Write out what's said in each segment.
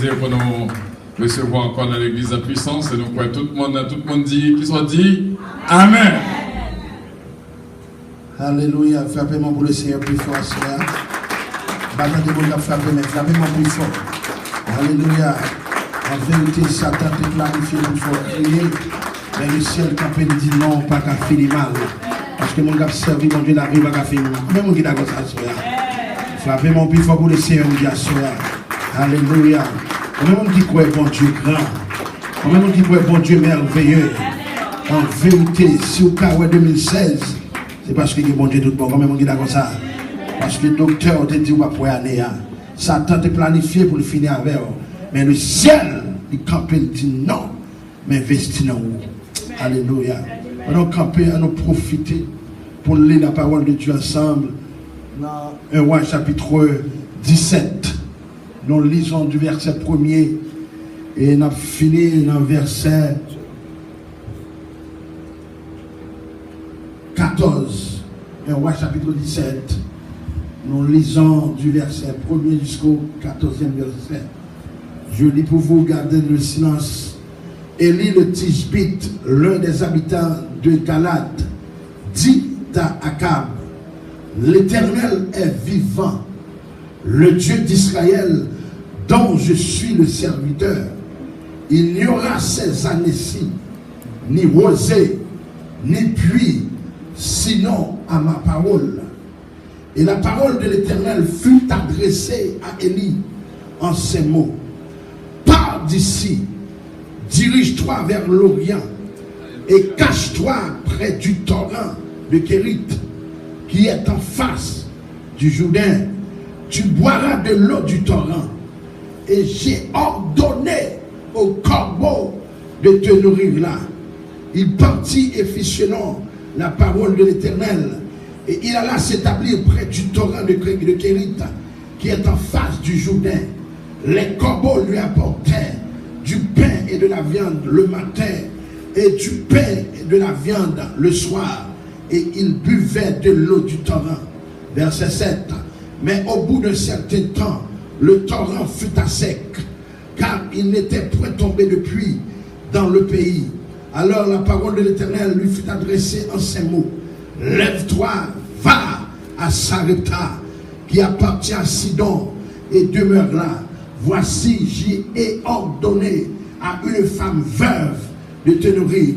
plaisir pour nous recevoir encore dans l'église de puissance et nous croyons tout le monde dit, qui soit dit Amen. Alléluia. Frappez-moi pour le Seigneur plus fort, Seigneur. Battez-moi de frapper, mais frappez-moi plus fort. Alléluia. En vérité, Satan te planifié pour faire crier, mais le ciel campé dit non, pas qu'à finir mal. Parce que mon gars servi, mon Dieu, n'arrive pas qu'à finir mal. Même mon gars, ça, frappez-moi plus fort pour le Seigneur, mon Dieu, alléluia. Combien de monde qui croit bon Dieu grand? Combien de monde qui croit bon Dieu merveilleux? En vérité, si au cas où 2016, c'est parce que bon Dieu tout bon. Combien de monde qui d'accord ça? Parce que le docteur te dit, on va pouvoir aller. Satan te planifié pour le finir avec. Mais le ciel, il campe, il dit non. Mais investis dans vous. Alléluia. On a campé, on a profité pour lire la parole de Dieu ensemble. Dans 1 Roi chapitre 17. Nous lisons du verset 1er et nous avons fini dans le verset 14. 1 Roi chapitre 17. Nous lisons du verset 1er jusqu'au 14e verset. Je lis pour vous, garder le silence. Élie le Tishbite, l'un des habitants de Galad, dit à Akab, l'Éternel est vivant, le Dieu d'Israël dont je suis le serviteur. Il n'y aura ces années-ci ni rosée, ni pluie, sinon à ma parole. Et la parole de l'Éternel fut adressée à Élie en ces mots. Pars d'ici, dirige-toi vers l'Orient et cache-toi près du torrent de Kérit qui est en face du Jourdain. Tu boiras de l'eau du torrent et j'ai ordonné au corbeau de te nourrir là. Il partit et fit selon la parole de l'Éternel et il alla s'établir près du torrent de Kérit qui est en face du Jourdain. Les corbeaux lui apportaient du pain et de la viande le matin et du pain et de la viande le soir et il buvait de l'eau du torrent. Verset 7. Mais au bout d'un certain temps, le torrent fut à sec, car il n'était point tombé de pluie dans le pays. Alors la parole de l'Éternel lui fut adressée en ces mots. Lève-toi, va à Sarepta, qui appartient à Sidon, et demeure là. Voici, j'y ai ordonné à une femme veuve de te nourrir.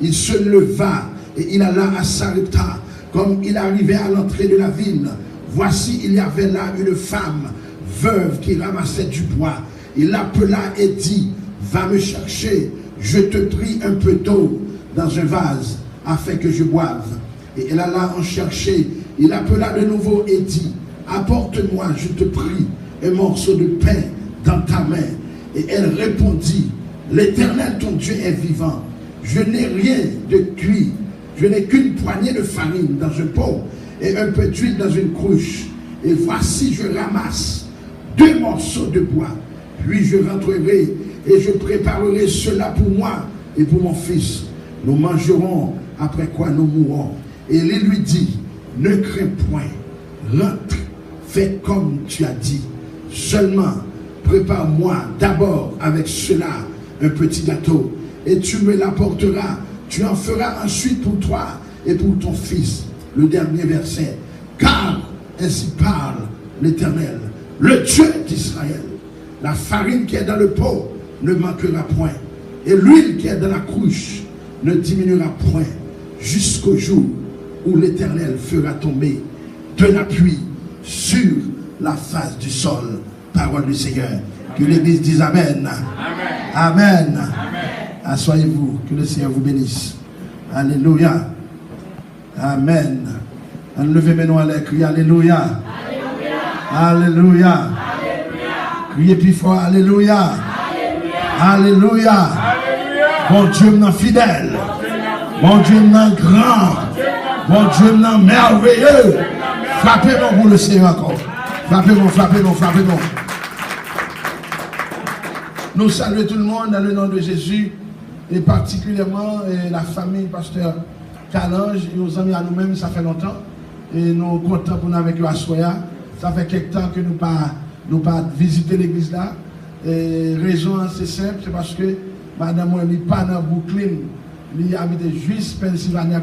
Il se leva et il alla à Sarepta. Comme il arrivait à l'entrée de la ville, voici, il y avait là une femme veuve qui ramassait du bois. Il l'appela et dit, va me chercher, je te prie un peu d'eau dans un vase, afin que je boive. Et elle alla en chercher. Il appela de nouveau et dit, apporte-moi, je te prie, un morceau de pain dans ta main. Et elle répondit, l'Éternel ton Dieu est vivant. Je n'ai rien de cuit. Je n'ai qu'une poignée de farine dans un pot et un peu d'huile dans une cruche. Et voici, je ramasse 2 morceaux de bois. Puis je rentrerai et je préparerai cela pour moi et pour mon fils. Nous mangerons, après quoi nous mourrons. Et il lui dit, ne crains point, rentre, fais comme tu as dit. Seulement, prépare-moi d'abord avec cela un petit gâteau et tu me l'apporteras. Tu en feras ensuite pour toi et pour ton fils. Le dernier verset. Car ainsi parle l'Éternel, le Dieu d'Israël. La farine qui est dans le pot ne manquera point. Et l'huile qui est dans la cruche ne diminuera point. Jusqu'au jour où l'Éternel fera tomber de la pluie sur la face du sol. Parole du Seigneur. Que l'Église dise Amen. Amen. Amen. Amen. Asseyez-vous. Que le Seigneur vous bénisse. Alléluia. Amen. Enlevez mes noms à l'air. Criez Alléluia. Alléluia. Alléluia. Criez plus fort. Alléluia. Alléluia. Alléluia. Bon Dieu m'en fidèle. Bon Dieu m'en grand. Bon Dieu m'en merveilleux. Frappez-moi pour le Seigneur encore. Frappez-moi, frappez-moi, frappez-moi. Nous saluons tout le monde dans le nom de Jésus et particulièrement la famille pasteur Calange et aux amis à nous-mêmes, ça fait longtemps et nous sommes contents pour nous avec eux à Soya. Ça fait quelque temps que nous pas visité l'église là raison, c'est simple, c'est parce que madame, elle n'est pas dans Brooklyn, elle habite juste Pennsylvania.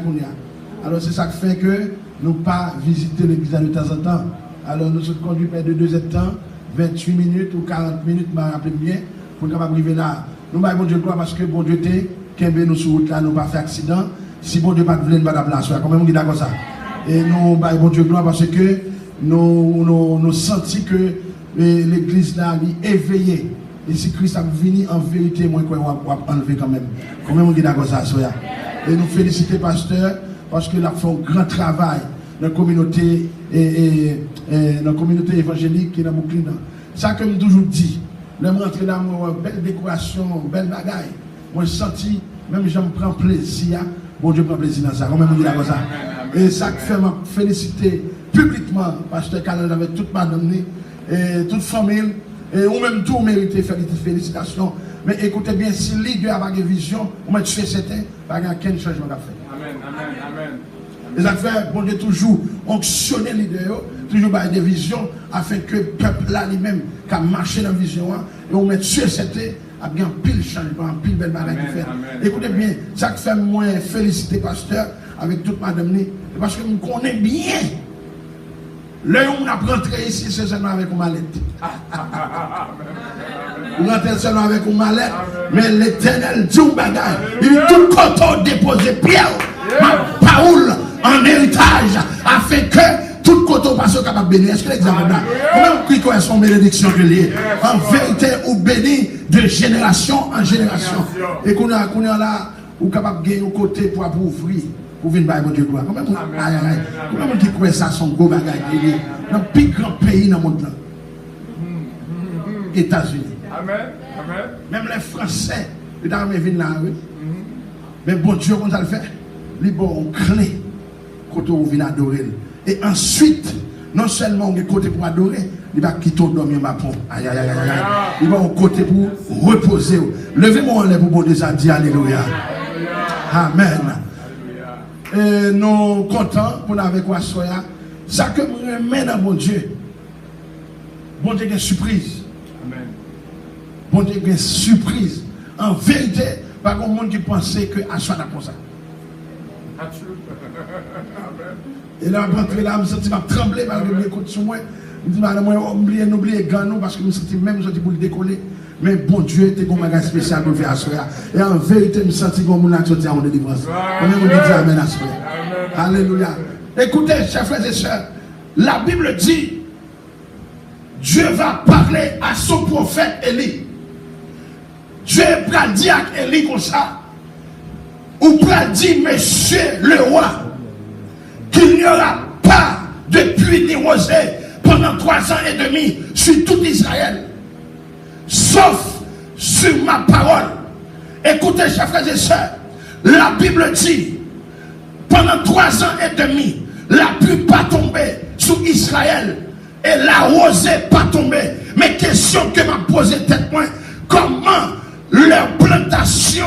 Alors c'est ça qui fait que nous pas visiter l'église de temps en temps. Alors nous sommes conduits près de 2 temps, 28 minutes ou 40 minutes, je me rappelle bien, pour capable arriver là. Nous avons bon Dieu gloire parce que bon Dieu t'es, qu'un nous sur route là, nous pas fait accident. Si bon Dieu pas de pas de place, quand même on dit d'accord ça. Et nous bon Dieu gloire parce que nous sentons que l'église là est éveillée. Et si Christ a venu en vérité, moi, on va enlever quand même. Quand même, on dit d'accord ça, soya. Et nous félicitons pasteur parce qu'il a fait un grand travail dans la communauté dans la communauté évangélique qui est dans Brooklyn. Ça que je toujours dit, je rentre dans une belle décoration, belle bagaille. Moi, je senti, même je me prends plaisir, bon Dieu prend plaisir dans ça. Quand même, on dit d'accord ça. Et ça que fait me féliciter publiquement, pasteur Canal avec toute madame, et toute famille. Et ou même tout mérite félicitations. Mais écoutez bien, si Dieu a une vision, on va tuer certains, il n'y a aucun changement à faire. Amen, amen, amen. Les affaires, bon Dieu, toujours onctionner les deux, toujours par des visions, afin que le peuple là lui-même, qui a marché dans la vision, et on met tuer certains, a bien pile changement, pile belle bagarre qui fait. Écoutez bien, ça fait moi féliciter pasteur avec toute madame, parce que nous connaissons bien. Là où on a rentré ici, c'est seulement avec une mallette. On rentre seulement avec une mallette, mais l'Éternel dit un bagage. Il dit tout coton déposé pierre, ma parole en héritage, afin que tout coton passe au capable de bénir. Est-ce que l'exemple là? Comment on crie son bénédiction de lié? En vérité, ou béni de génération en génération. Et qu'on a là, ou capable de gagner au côté pour ouvrir. Pour venir par Dieu gloire. Comment on dit que ça son gros bagage dans le plus grand pays dans le monde là. États-Unis. Amen. Amen. Même les Français, ils ont venir là. Mais bon Dieu, comment ça le fait? Il bon clé côté où vient adorer. Et ensuite, non seulement on est côté pour adorer, il va quitter dormir ma pompe. Aïe aïe aïe aïe. Il va au côté pour reposer. Levez-moi en l'air pour bon Dieu, ça dit alléluia. Amen. Et nous contents pour avec quoi soya. Ça que nous remet dans bon Dieu. Bon Dieu a une surprise. Amen. Bon Dieu a une surprise. En vérité, pas grand monde qui pensait que à soit comme ça. Et là, je là, je me sens trembler parce que je m'écoute sur moi. Je me dis, madame, n'oubliez pas parce que je me sens même pour le décoller. Mais bon Dieu, tu as un magasin spécial pour faire ça. Et en vérité, je me sens que mon sorti en délivrance. Comment on dit amen à ça? Alléluia. Écoutez, chers frères et sœurs, la Bible dit, Dieu va parler à son prophète Élie. Dieu va dire à Élie comme ça. Ou va dire, monsieur le roi, qu'il n'y aura pas de pluie ni rosée pendant 3 ans et demi sur tout Israël. Sauf sur ma parole. Écoutez, chers frères et sœurs, la Bible dit, pendant 3 ans et demi, la pluie pas tombée sur Israël et la rosée pas tombée. Mais question que m'a posé tête moi, comment leur plantation,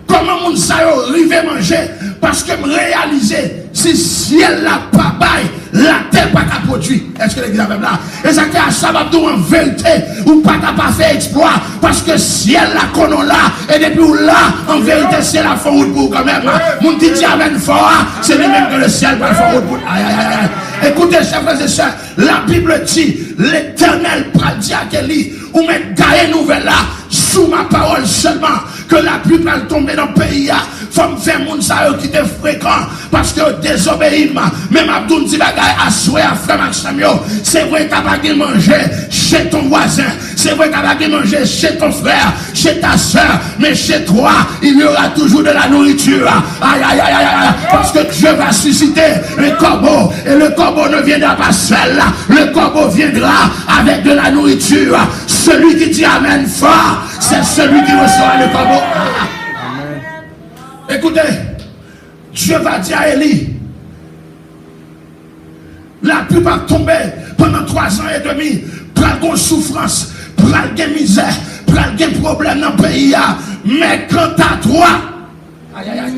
comment mon sayo rive manger, parce que me réaliser si ciel la pas bail, la terre pas qu'à produire. Est-ce que l'église même là? Et ça qui a sababdou en vérité, ou pas qu'à pas faire exploit, parce que ciel la konon là, et depuis où là, en vérité, c'est la fin route pour quand même. Mon dit amen fort, c'est le même que le ciel va faire route pour. Aïe aïe aïe aïe. Écoutez, chers frères et sœurs, la Bible dit, l'Éternel dit à Kelly, ou mettre gagne nouvelle là, sous ma parole seulement, que la pluie va tomber dans le pays. Femme faire moun sa qui était fréquent parce que désobéit même Abdoun dit bagay assoé à frère Maxime c'est vrai qu'à pas manger chez ton voisin, c'est vrai qu'à pas manger chez ton frère, chez ta soeur, mais chez toi il y aura toujours de la nourriture. Aïe aïe aïe aïe, parce que Dieu va susciter un corbeau et le corbeau ne viendra pas seul, le corbeau viendra avec de la nourriture. Celui qui dit amen fort, c'est celui qui reçoit le corbeau. Écoutez, Dieu va dire à Élie, la pluie va tomber pendant 3 ans et demi, pral de souffrance, pral de misère, pral de problème dans le pays, mais quant à toi, Aïe, aïe, aïe.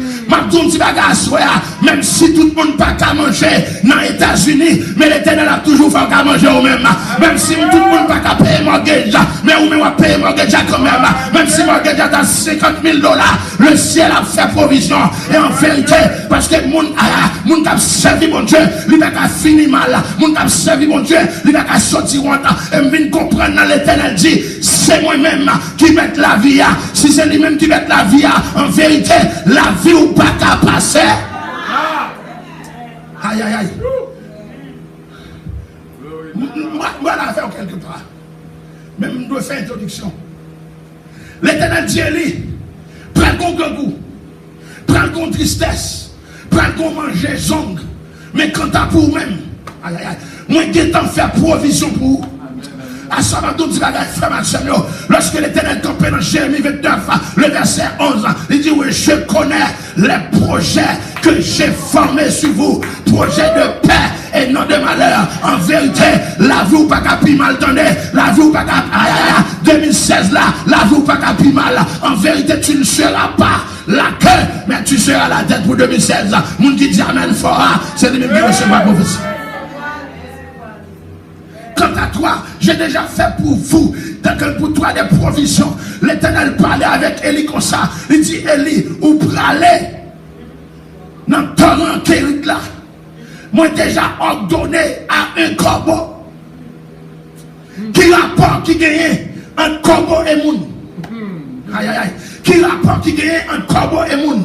Même si tout le monde n'a pas qu'à manger dans les États-Unis, mais l'Éternel a toujours fait qu'à manger au même. Même si tout le monde n'a pas qu'à payer mortgage, mais ou même à payer mortgage quand même. Même si mortgage a 50 000 $, le ciel a fait provision. Et en vérité, parce que le monde a servi mon Dieu, il n'a pas fini mal. Le monde a servi mon Dieu, il n'a pas sorti honte. Et je viens comprendre dans l'Éternel dit, c'est moi-même qui mette la vie. Si c'est lui-même qui met la vie, en vérité, la vie ou pas qu'à passer. Aïe, aïe, aïe. Moi, la faire quelque part. Même je dois faire introduction. L'Éternel dit, Élie, prends le goût, prends le tristesse, prends le manger zong, mais quand t'as pour vous-même, aïe, aïe, aïe, moi, je vais t'en faire provision pour vous. À ce moment-là, lorsque l'Éternel campait dans Jérémie 29, le verset 11, il dit, oui, je connais les projets que j'ai formés sur vous, projets de paix et non de malheur. En vérité, la vie ou pas qu'à pi mal, attendez, la vie ou pas qu'à 2016 là, la vie ou pas qu'à pi mal. En vérité, tu ne seras pas la queue, mais tu seras la tête pour 2016. Moun qui dit amen fort, c'est lui-même qui reçoit ma prophétie. Quant à toi, j'ai déjà fait pour vous, pour toi des provisions. L'Éternel parlait avec Élie comme ça. Il dit, Élie, où pour aller dans le torrent Kérit là, moi déjà ordonné à un corbeau qui rapporte qui gagne un corbeau et moun. Aïe aïe aïe. Qui rapporte qui gagne un corbeau et moun.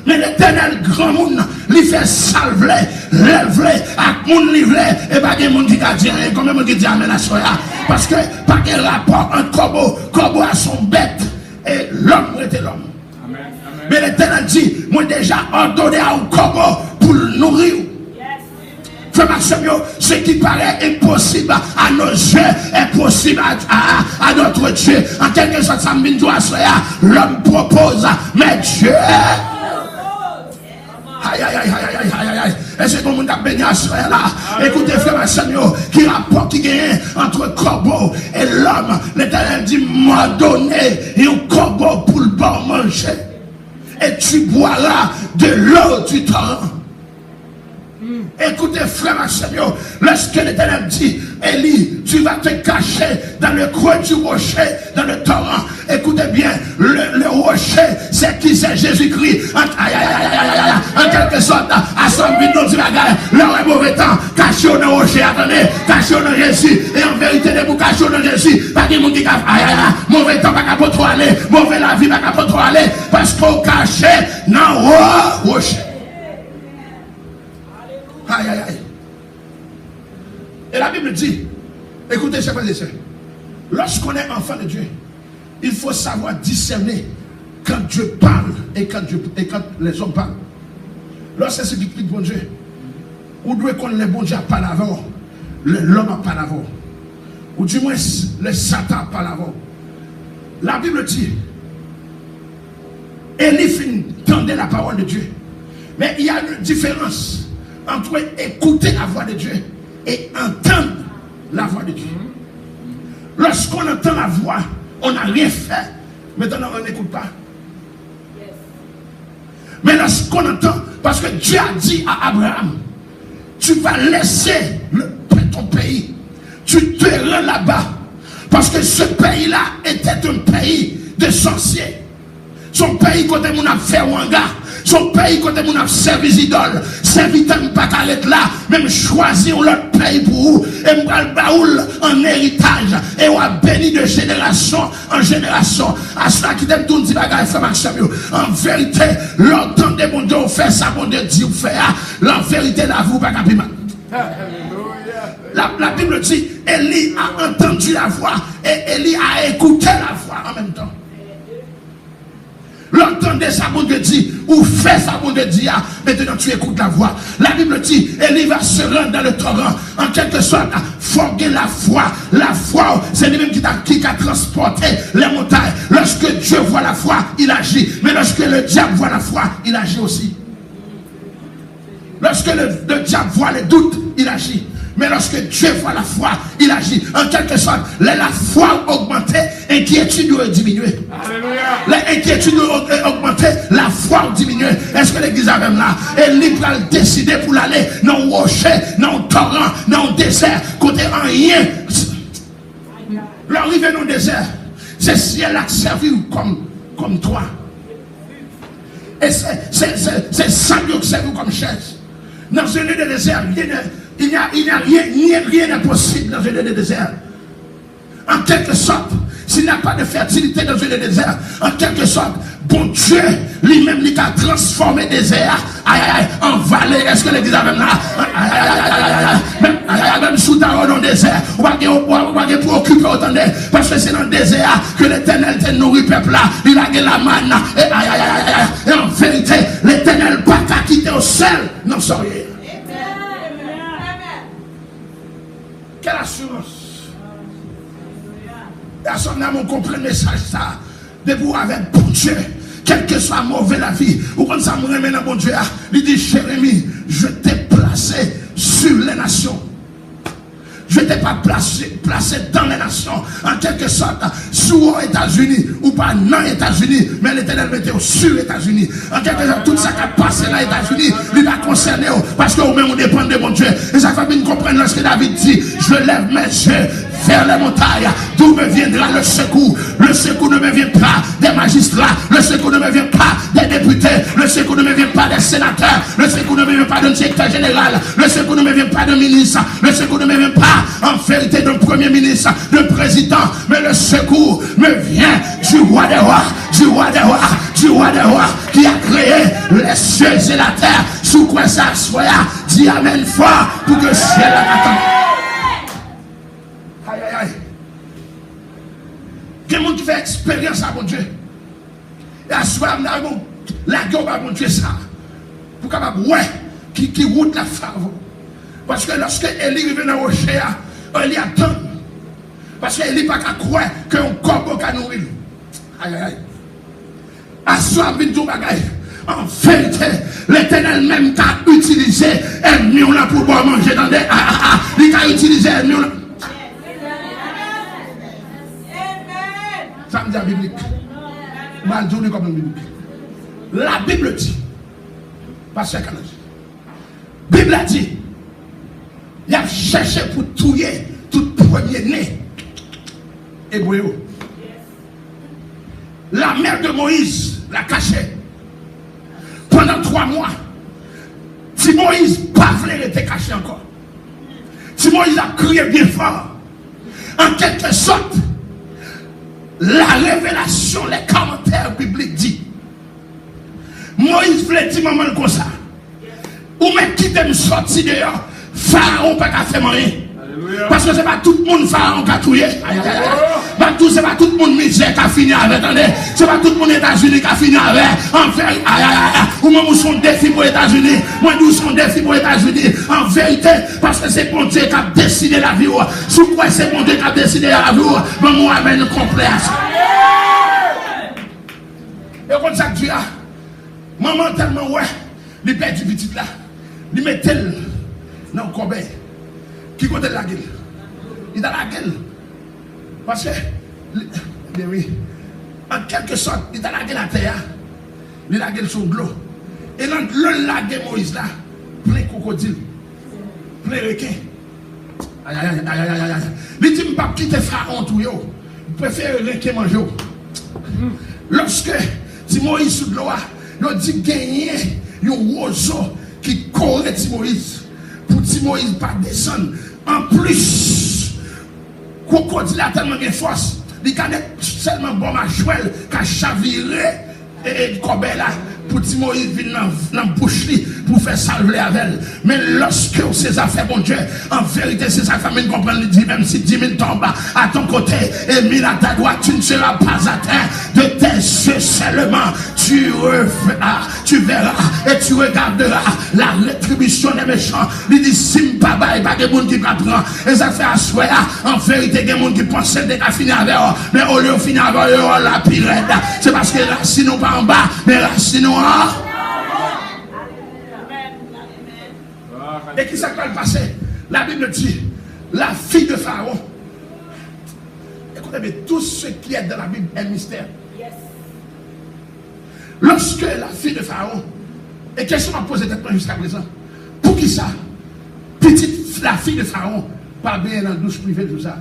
Mais l'Éternel grand monde, lui fait salver, lever, à moun livrer, et pas de monde qui a dit rien, comme monde qui dit amen à soya. Parce que, pas quel rapport, un corbeau a son bête, et l'homme était l'homme. Mais l'Éternel dit, moi déjà ordonné à un corbeau pour le nourrir. Ce qui paraît impossible à nos yeux est possible à notre Dieu. En quelque sorte, ça me doit l'homme propose, mais Dieu. Aïe, aïe, aïe, aïe, aïe, aïe, aïe. Et c'est comme on a béni à ce là. Écoutez, frère Seigneur, qui rapporte qui gagne entre corbeau et l'homme. L'Éternel dit, m'a donné un corbeau pour le bon manger. Et tu boiras de l'eau du torrent. Écoutez, frère Seigneur, lorsque l'Éternel dit, Élie, tu vas te cacher dans le creux du rocher, dans le torrent. Écoutez bien, le rocher, c'est qui? C'est Jésus-Christ. En quelque sorte, à son bidon du bagage, leur est mauvais temps, caché dans le rocher, attendez, caché dans Jésus. Et en vérité, de vous cacher dans Jésus, pas de monde qui a mauvais temps, pas qu'à trop aller, mauvais la vie, pas qu'à trop aller, parce qu'on caché dans le rocher. Aïe, aïe, aïe. Et la Bible dit, écoutez, chers frères et sœurs, lorsqu'on est enfant de Dieu, il faut savoir discerner quand Dieu parle et quand les hommes parlent. Lorsque c'est ce qui explique bon Dieu, ou doit qu'on le bon Dieu parle avant, l'homme parle avant, ou du moins le Satan parle avant. La Bible dit, Élie tendait la parole de Dieu. Mais il y a une différence entre écouter la voix de Dieu et entendre la voix de Dieu. Lorsqu'on entend la voix, on n'a rien fait. Maintenant, on n'écoute pas. Mais lorsqu'on entend, parce que Dieu a dit à Abraham, tu vas laisser ton pays, tu te rends là-bas, parce que ce pays-là était un pays de sorciers. Son pays côté mon a fait wanga, son pays côté mon a servi idole, servi tant pas qu'à être là, même choisir l'autre pays pour vous, et m'bral baoul en héritage, et on a béni de génération en génération. À cela qui t'aime tout dit bagaille frère Maxime, en vérité, l'entend de mon Dieu fait ça, mon Dieu dit ou fait, la vérité la vous pas capima. La Bible dit, Élie a entendu la voix, et Élie a écouté la voix en même temps. L'entendez ça, mon Dieu dit, ou fait ça, mon Dieu dit, maintenant tu écoutes la voix. La Bible dit, Élie va se rendre dans le torrent, en quelque sorte, forger la foi. La foi, c'est lui-même qui a transporté les montagnes. Lorsque Dieu voit la foi, il agit. Mais lorsque le diable voit la foi, il agit aussi. Lorsque le diable voit les doutes, il agit. Mais lorsque Dieu voit la foi, il agit. En quelque sorte, la foi augmentée et l'inquiétude doit diminuer. L'inquiétude doit augmenter, la foi diminuer. Est-ce que l'église a même là? Et lui va décider pour aller dans le rocher, dans le torrent, dans le désert, côté rien. L'arrivée dans le désert, c'est ciel a servi comme toi. Et c'est ça qui servi comme chaise. Dans un lieu de désert, il n'y a rien d'impossible dans un lieu de désert. En quelque sorte, s'il n'y a pas de fertilité dans un lieu de désert, en quelque sorte, bon Dieu lui-même il a transformé le désert en vallée. Est-ce que l'église a même là? Même sous ta dans le désert, on va préoccuper autant de, parce que c'est dans le désert que l'Éternel te nourrit peuple là. Il a la manne. Et en vérité, l'Éternel pas qu'à quitter au sel. Non, sans rien. Quelle assurance! Personne n'a compris le message ça. De vous avec bon Dieu, quel que soit mauvais la vie, ou quand ça me remet dans bon Dieu, il dit Jérémie, je t'ai placé sur les nations. Je ne t'ai pas placé dans les nations, en quelque sorte, sous les États-Unis, ou pas dans les États-Unis, mais l'Éternel mettait sur les États-Unis. En quelque sorte, tout ça qui a passé dans les États-Unis, il va concerner, parce que vous-même, on dépend de mon Dieu. Et ça fait bien comprendre lorsque David dit, je lève mes yeux vers les montagnes, d'où me viendra le secours. Le secours ne me vient pas des magistrats, le secours ne me vient pas des députés, le secours ne me vient pas des sénateurs, le secours ne me vient pas d'un directeur général, le secours ne me vient pas d'un ministre, le secours ne me vient pas en vérité d'un premier ministre, d'un président, mais le secours me vient du roi des rois, du roi des rois, du roi des rois, qui a créé les cieux et la terre, sous quoi ça soit, dit amen fort, pour que le ciel attende. Aïe, aïe, aïe. Il y a des gens qui font expérience à mon Dieu. Et à ce moment, la gueule à mon Dieu, ça. Pour capable, ouais, qui route la femme. Parce que lorsque Élie revient dans le rocher, Élie attend. Parce qu'Élie n'a pas qu'à croire qu'un corbeau qui nourrit. Aïe, aïe, aïe. À ce moment, il dit, en vérité, l'Éternel même qui a utilisé un mion là pour boire manger dans des. Il a utilisé un mion là. Ça me dit la Bible. Mal tourné comme une Bible. La Bible dit. Parce que la Bible a dit. Il a cherché pour tuer tout premier-né hébreu. La mère de Moïse l'a caché. Pendant 3 mois. Si Moïse pas voulu être caché encore. Si Moïse a crié bien fort. En quelque sorte. La révélation, les commentaires bibliques dit. Moïse voulait dire maman comme ça. Ou même qui me sortir dehors. Pharaon pas qu'à faire rien. Parce que c'est pas tout le monde Pharaon qui a tué. C'est pas tout le monde misère qui a fini avec. C'est pas tout le monde États-Unis qui a fini avec. En fait, ou même où sont défis pour les États-Unis. Moi, nous sommes défis pour les États-Unis. En vérité, parce que c'est bon Dieu qui a décidé la vie. Sous quoi c'est bon Dieu qui a décidé la vie. Mais moi, amène une complétion. Et comme ça, Dieu a. Maman tellement, ouais, il perd du petit là. Il met tel dans le corbeil. Qui compte la gueule? Il a la gueule. Parce que, mais oui, en quelque sorte, il a la gueule à terre. Il a la gueule sur l'eau. Et dans le lac de Moïse là, plein de crocodiles, plein de requins. Aïe, aïe, aïe, aïe, aïe, aïe. Il dit, je ne peux pas quitter Pharaon tout. Je préfère requin manger. Lorsque, si Moïse sous l'eau, il dit gagner un oiseau qui courait Moïse. Pour Moïse pas descendre. En plus, crocodile a tellement de force. Il a seulement bon machuel qui a chaviré et corbeil là. Pour Moïse venir dans la bouche pour faire salver avec elle. Mais lorsque ces affaires, bon Dieu, en vérité, ces affaires, même comprendre, il dit, même si 10 000 tombent à ton côté et 1000 à ta droite, tu ne seras pas atteint de tes yeux seulement. Tu verras et tu regarderas la rétribution des méchants. Il dit, si pas il n'y a pas de monde qui prend. Et ça fait asseoir, en vérité, il y a des gens qui pensent que tu as fini avec eux. Mais au lieu de finir avec eux, la pirate. C'est parce que racine nous pas en bas, mais racine nous en haut. Et qui s'est passé? La Bible dit, la fille de Pharaon. Écoute Écoutez, tout ce qui est dans la Bible est mystère. Lorsque la fille de Pharaon, et question m'a posé tête jusqu'à présent, pour qui ça? La fille de Pharaon, pas bien dans la douche privée, tout ça.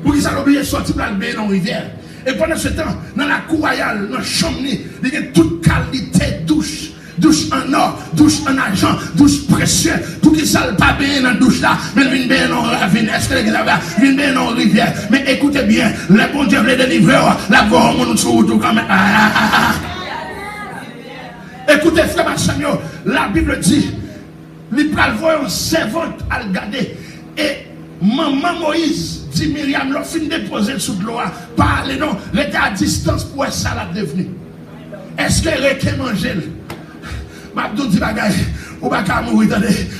Pour qui ça l'oblige de sortir pour aller dans la rivière. Et pendant ce temps, dans la cour royale, dans la chambre, il y a toute qualité douche. Douche en or, douche en argent, douche précieux. Pour qui ça pas bien dans la douche là, mais il vient bien dans la ravine. Est-ce que les gars viennent bien dans la rivière? Mais écoutez bien, le bon Dieu veut délivrer, la voix au monde sur tout quand même. Écoutez, frère Samuel, la Bible dit, il va voir une servante à le garder. Et maman Moïse dit Myriam, leur fin déposer sous de l'eau, parlez non, elle était à distance pour être ça la devenue. Est-ce qu'elle est manger? Mabdou dit bagaille, ou pas qu'à mourir,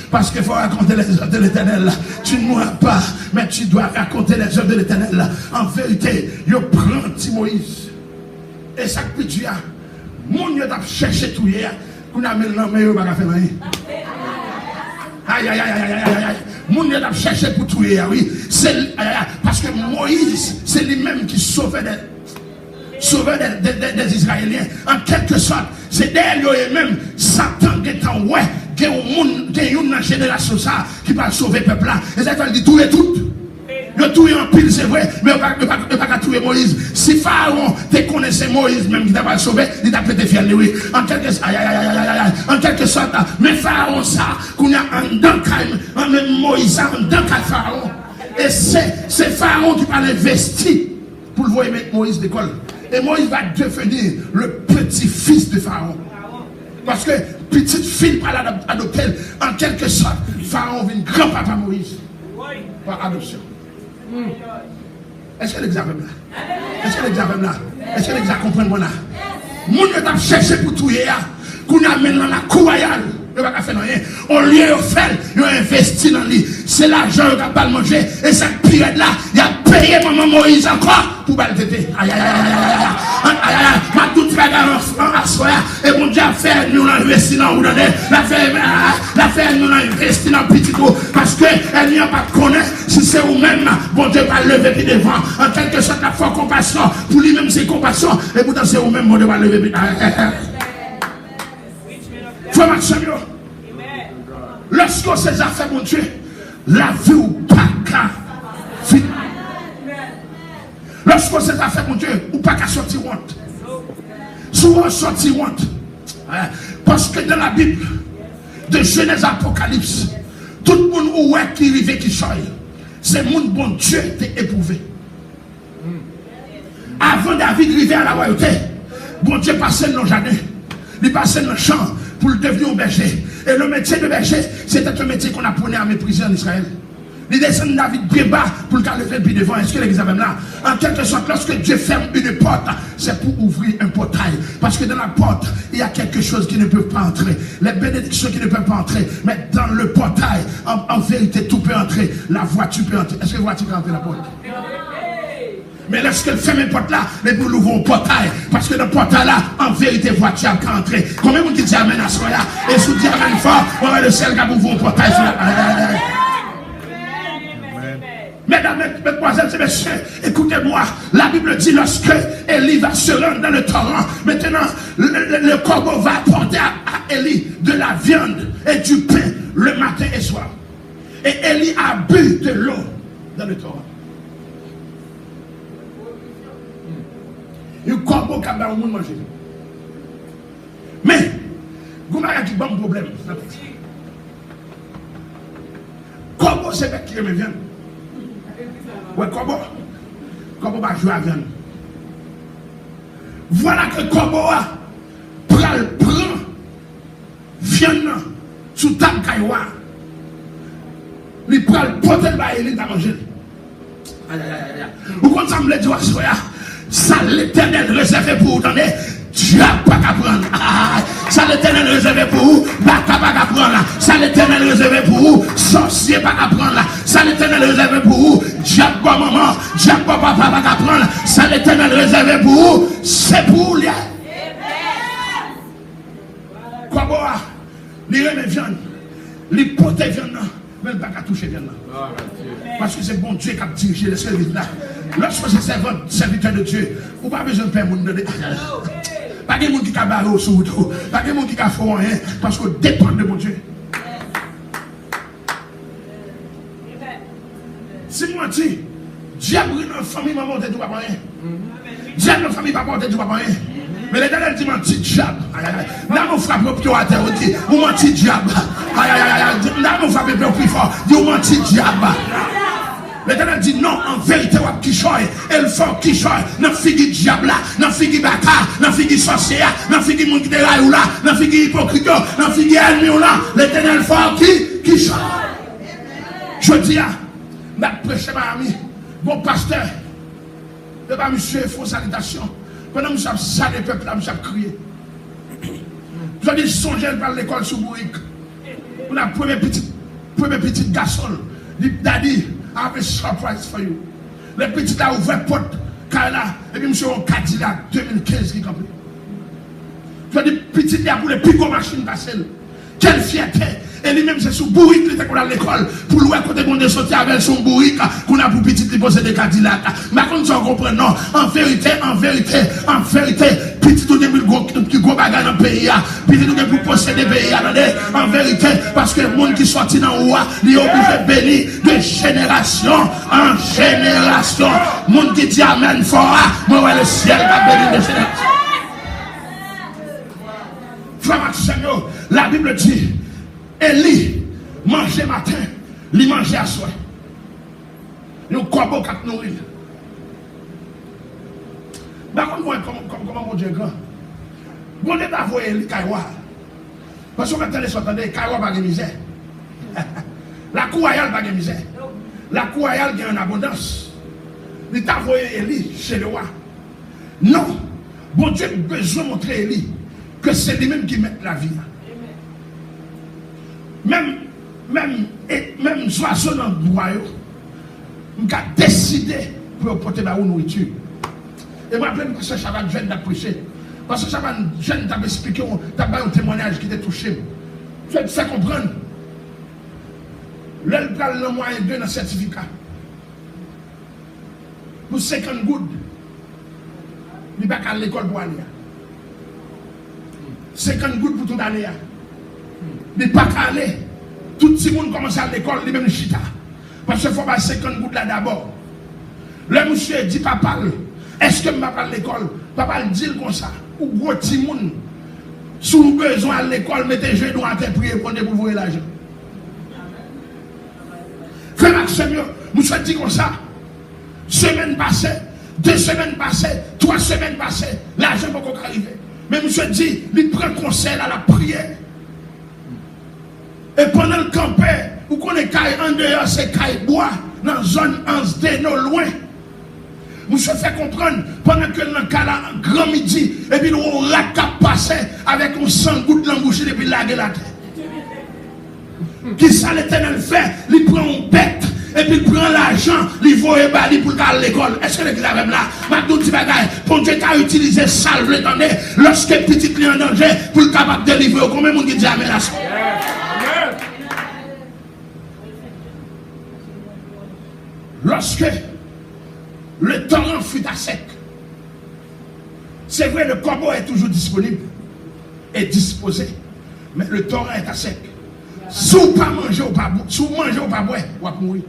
parce qu'il faut raconter les œuvres de l'Éternel. Tu ne mourras pas, mais tu dois raconter les œuvres de l'Éternel. En vérité, je prends petit Moïse. Et ça que tu as, mon Dieu t'a cherché tout hier, qu'on a mis le nom, mais il va faire rien. Aïe, aïe, aïe, aïe, aïe, aïe. Mon Dieu t'a cherché pour tout hier, oui. Parce que Moïse, c'est lui-même qui sauvait des Israéliens. En quelque sorte, c'est derrière eux-mêmes, Satan qui est en ouais, qui est une génération ça, qui va sauver le peuple là. Et ça veut dire tout et tout. Le tout est en pile, c'est vrai, mais on ne va pas tuer Moïse. Si Pharaon te connaissait Moïse, même qui t'a pas sauvé, il t'a peut-être fier de lui. En quelque sorte, mais Pharaon ça, qu'on a un dedans, même Moïse, un dedans Pharaon. Et c'est Pharaon qui va l'investir pour le voir mettre Moïse d'école. Et Moïse va devenir le petit-fils de Pharaon. Parce que petite fille par l'adopter, en quelque sorte, Pharaon vient grand-papa Moïse. Par adoption. Est-ce que l'examen là? Est-ce que l'examen là? Est-ce que l'examen comprend là? Mon Dieu t'a cherché pour tout hier, qu'on amène dans la cour royale. Il va pas faire rien. On lui a offert, il a investi dans lui. C'est l'argent qu'il n'a pas mangé. Et cette période là, il a payé maman Moïse encore pour le tété. Aïe, aïe, aïe, aïe, aïe, aïe, ma toute bagarre en assoya. Et mon Dieu a fait, nous l'avons investi dans vous donner. La fait, nous l'avons investi dans petit coup. Parce qu'elle n'y a pas de connaître si c'est vous-même, bon Dieu va lever puis devant. En quelque sorte, la foi compassion. Pour lui-même, c'est compassion. Et pourtant, c'est vous-même, bon Dieu va lever puis Frère Samuel, lorsqu'on s'est affaires, mon Dieu, la vie ou pas qu'à finir. Lorsqu'on s'est affaires, mon Dieu, ou pas qu'à sortir honte. Souvent sortir honte. Parce que dans la Bible, de Genèse Apocalypse, tout le monde où est qui arrive qui sort, c'est mon bon Dieu t'est éprouvé. Avant David arriver à la royauté, bon Dieu passait dans le jardin, il passait dans le champ pour devenir un berger. Et le métier de berger, c'était un métier qu'on apprenait à mépriser en Israël. Il descend David bien bas pour le lever le pied devant. Est-ce que l'examen là? En quelque sorte, lorsque Dieu ferme une porte, c'est pour ouvrir un portail. Parce que dans la porte, il y a quelque chose qui ne peut pas entrer. Les bénédictions qui ne peuvent pas entrer. Mais dans le portail, en vérité, tout peut entrer. La voiture peut entrer. Est-ce que la voiture peut entrer dans la porte? Mais lorsqu'elle ferme une porte là, mais pour l'ouvrir un portail. Parce que le portail là, en vérité, voiture peut entrer. Combien de monde qui dit amen à soi là? Et sous dit amen fort, on va le ciel qui va ouvrir un portail. Mesdames, mesdemoiselles et messieurs, écoutez-moi. La Bible dit lorsque Élie va se rendre dans le torrent, maintenant le corbeau va apporter à Élie de la viande et du pain le matin et soir. Et Élie a bu de l'eau dans le torrent. Le corbeau qui a bien manger. Mais, vous m'avez dit bon problème. Corbeau, c'est bête qui me vient. Ouais, Corbeau va jouer à viande. Voilà que Corbeau prend viande sous table cailloua. Il prend le potel et il a mangé. Aïe, aïe, aïe, aïe. Vous comprenez me dire, ça l'Éternel réservé pour vous donner. Dieu pas qu'à prendre. Ça l'Éternel réservé pour vous, pas qu'à prendre. Ça l'Éternel réservé pour vous, sorcier pas qu'à prendre. Ça l'Éternel réservé pour vous, diable pas maman, diable pas papa pas qu'à prendre. Ça l'Éternel réservé pour vous, c'est pour lui. Quoi bon, il remet viande, il porte viande, mais il pas qu'à toucher viande. Parce que c'est bon Dieu qui a dirigé le service là. Lorsque c'est serviteur de Dieu, vous n'avez pas besoin de faire mon de pas de monde qui a barré au sous tout, pas de monde qui a fait rien, parce que dépend de mon Dieu. Si moi dis, diable dans la famille m'a monté du papa rien. Diable dans la famille m'a monté du papa rien. Mais l'Éternel dit menti diable. Là mon frappe au pied à terre, on dit, vous menti diable. Là mon frappe au plus fort, dit vous menti diable. L'Éternel dit non, en vérité, wap qui choye, elle fort qui choye, nan figi diable là, nan figi baka, nan figi sorcier, nan figi moun qui déraille ou là, nan figi hypocrite, nan figi ennemi ou là, l'Éternel fort qui choye. Je dis à, n'a prêché ma ami, bon pasteur, de pas monsieur, faux salutation, pendant que nous sommes salés peuple là, nous sommes criés. Je dis, songez par l'école sous Bourrique, on a premier petit garçon, dit, daddy, I have a surprise for you. Le petit a ouvert porte, Kala, et puis monsieur on Cadillac 2015 qui compris. Je dis petit a pour les plus gros machines passer. Quelle fierté! Et lui-même c'est sous bourrique qui était à l'école pour louer côté qu'on est sorti avec son bourrique qu'on a pour petit qui possède des Cadillac. Mais quand tu comprends non, en vérité, petit tout début qui gros bagarre dans le pays, petit tout pour posséder le pays, en vérité, parce que le monde qui sortit dans le roi, il est obligé de bénir de génération en génération. Le monde qui dit amen fort, moi le ciel va bénir de génération. Frère Seigneur, la Bible dit, Élie mangeait matin, il mangeait à soir. Nous corbeau qui nourrit. Comment mon Dieu est grand? Bon Dieu t'a envoyé Élie Kaïwa. Parce que quand vous entendez, Kaïwa n'a pas de misère. La cour royale n'a pas de misère. La cour royale a en abondance. Il t'a envoyé Élie chez le roi. Non, bon Dieu a besoin de montrer Élie que c'est lui-même qui met la vie. Même oiseau dans le royaume, on a décidé pour porter la nourriture. Et moi, je me rappelle que Chaban jeune t'a prêché. Parce que Chaban jeune t'a expliqué, t'a fait un témoignage qui t'a touché. Tu as fait comprendre. L'elle prend le moyen de dans le certificat. Pour 50 gouttes, il n'y a pas qu'à l'école pour aller. 50 gouttes pour toute l'année. Il n'y a pas qu'à aller. Tout le monde commence à l'école, il même chita. Parce qu'il faut pas 50 gouttes là d'abord. Le monsieur dit, papa, est-ce que je vais à l'école? Papa dit comme ça. Ou gros petit monde, sous besoin à l'école, mettez jeux droit à prier pour vous voir l'argent. Frère Maxime, monsieur dit comme ça. Semaine passée, 2 semaines passées, 3 semaines passées, l'argent ne peut pas arriver. Mais monsieur dit, il prend conseil à la prière. Et pendant le campé, vous connaissez en dehors, c'est caille bois, dans la zone 11D, non loin. Monsieur fait comprendre, pendant que dans le cas là, grand midi, et puis nous on rat passé avec un 100 gouttes dans la bouche et puis laguer la tête. Qui ça l'Éternel fait? Il prend une bête. Et puis il prend l'argent, il voit bali pour aller à l'école. Est-ce que l'église a même là? Maintenant, tu vas dire, bon Dieu t'a utilisé salve, l'étendue, lorsque petit client en danger, pour le capable de délivrer. Combien de monde qui dit amen à ça? Lorsque le torrent fut à sec, c'est vrai, le corbeau est toujours disponible et disposé, mais le torrent est à sec. Si vous ne mangez pas, si vous mangez ou pas boire, vous allez mourir.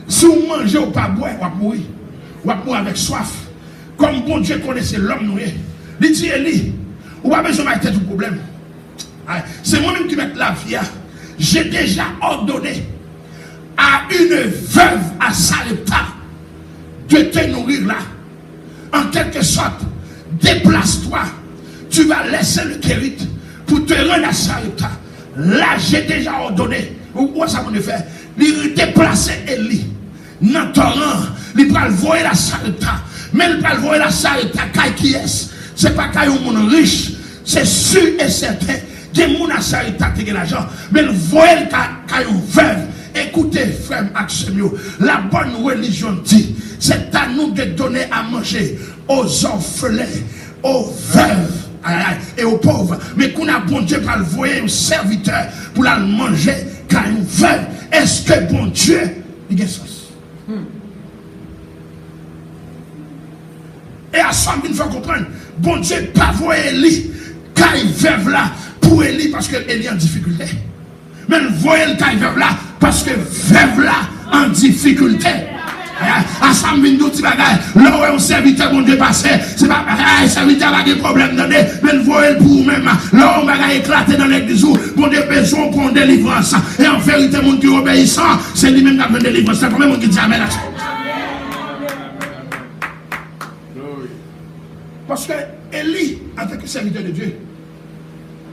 Si vous mangez ou pas boire, vous allez mourir. Vous allez mourir avec soif. Comme bon Dieu connaissait l'homme noué. Il dit, Élie, vous n'avez pas besoin de tête du problème. C'est moi-même qui mets la vie. J'ai déjà ordonné à une veuve à Sarepta de te nourrir là. En quelque sorte, déplace-toi. Tu vas laisser le Kérite pour te rendre à Sarepta. Là, j'ai déjà ordonné. Où ça va faire? Il déplacer Élie. Dans le torrent, il va le voir la Sarepta. Mais il va le voir la Sarepta. Qui est-ce? Ce n'est pas qu'il y a un monde riche. C'est sûr et certain. Il y a un monde à Sarepta qui a l'argent. Mais il voit qu'il y a une veuve. Écoutez, frère Maxime, la bonne religion dit, c'est à nous de donner à manger aux orphelins, aux veuves et aux pauvres. Mais qu'on a bon Dieu par le voyer un serviteur pour la manger car une veuve. Est-ce que bon Dieu il y a sens. Et à ça, il faut comprendre, bon Dieu, pas voir Élie, quand il veuve là, pour Élie, parce que Élie est en difficulté. Mais voyez le quand il veuve là, parce que veuve là, en difficulté. À ça, il nous dit, là où on serviteur, mon Dieu, passé, c'est pas un serviteur qui a des problèmes, mais voyez pour vous-même, là où on va éclater dans l'église, mon Dieu, besoin pour une délivrance. Et en vérité, mon Dieu obéissant, c'est lui-même qui a besoin de délivrance. C'est combien de monde qui dit Amen à ça? Parce que Élie, en tant que serviteur de Dieu,